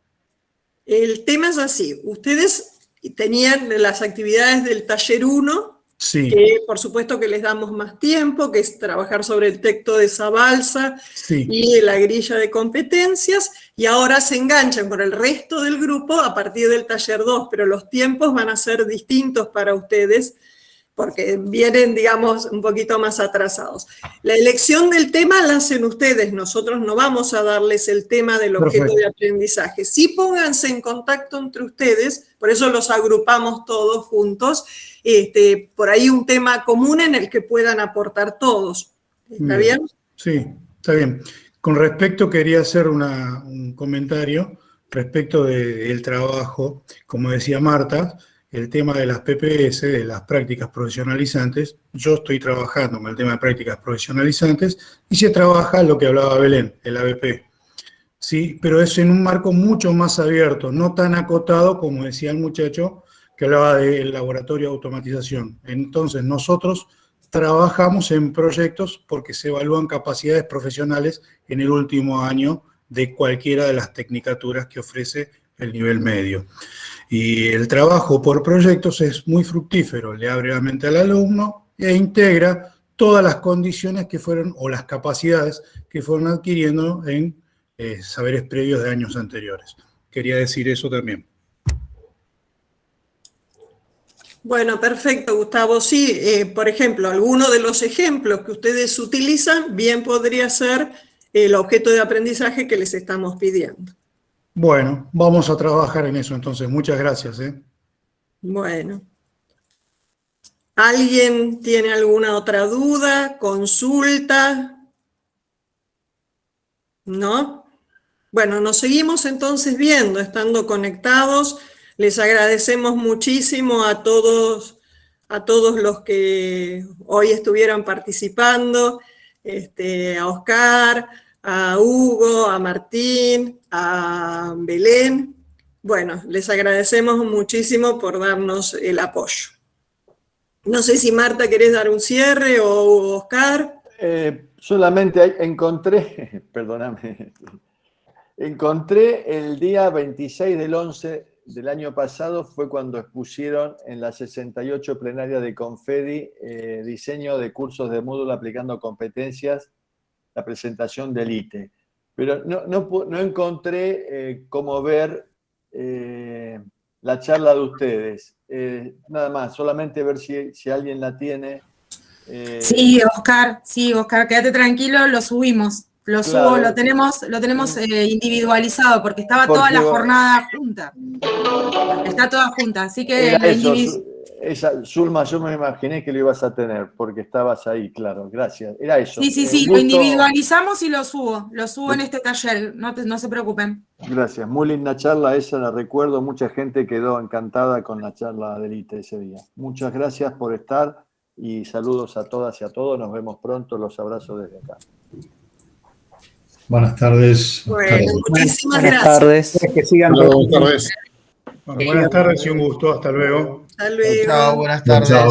El tema es así, ustedes tenían las actividades del taller 1, sí. Que por supuesto que les damos más tiempo, que es trabajar sobre el texto de Zabalza sí. Y la grilla de competencias, y ahora se enganchan con el resto del grupo a partir del taller 2, pero los tiempos van a ser distintos para ustedes, porque vienen, digamos, un poquito más atrasados. La elección del tema la hacen ustedes, nosotros no vamos a darles el tema del objeto Perfecto. De aprendizaje. Sí, pónganse en contacto entre ustedes, por eso los agrupamos todos juntos, por ahí un tema común en el que puedan aportar todos. ¿Está bien? Sí, está bien. Con respecto, quería hacer un comentario respecto del trabajo, como decía Marta, el tema de las PPS, de las prácticas profesionalizantes. Yo estoy trabajando con el tema de prácticas profesionalizantes y se trabaja lo que hablaba Belén, el ABP. Sí, pero es en un marco mucho más abierto, no tan acotado como decía el muchacho que hablaba del laboratorio de automatización. Entonces nosotros trabajamos en proyectos porque se evalúan capacidades profesionales en el último año de cualquiera de las tecnicaturas que ofrece el nivel medio. Y el trabajo por proyectos es muy fructífero, le abre la mente al alumno e integra todas las condiciones que fueron, o las capacidades que fueron adquiriendo en saberes previos de años anteriores. Quería decir eso también. Bueno, perfecto, Gustavo. Sí, por ejemplo, alguno de los ejemplos que ustedes utilizan bien podría ser el objeto de aprendizaje que les estamos pidiendo. Bueno, vamos a trabajar en eso entonces. Muchas gracias. Bueno. ¿Alguien tiene alguna otra duda, consulta? ¿No? Bueno, nos seguimos entonces viendo, estando conectados. Les agradecemos muchísimo a todos los que hoy estuvieron participando, a Oscar, a Hugo, a Martín, a Belén. Bueno, les agradecemos muchísimo por darnos el apoyo. No sé si Marta querés dar un cierre o Oscar. Solamente encontré, perdóname, encontré el día 26 del 11 del año pasado, fue cuando expusieron en la 68 plenaria de Confedi diseño de cursos de módulo aplicando competencias, la presentación del ITE. Pero no encontré cómo ver la charla de ustedes. Nada más, solamente ver si alguien la tiene. Sí, Oscar, quédate tranquilo, lo subimos. Lo Claro. subo, lo tenemos individualizado porque estaba toda la jornada junta. Está toda junta, así que Era la eso, Zulma, yo me imaginé que lo ibas a tener porque estabas ahí, claro, gracias. Era eso. Sí, Un lo gusto. individualizamos y lo subo en este taller, no se preocupen. Gracias, muy linda charla, esa la recuerdo, mucha gente quedó encantada con la charla del ITE ese día. Muchas gracias por estar y saludos a todas y a todos, nos vemos pronto, los abrazo desde acá. Buenas tardes. Bueno, muchísimas Buenas gracias. tardes. Que sigan Buenas tardes y un gusto. Hasta luego. Hasta luego. Chao, buenas tardes.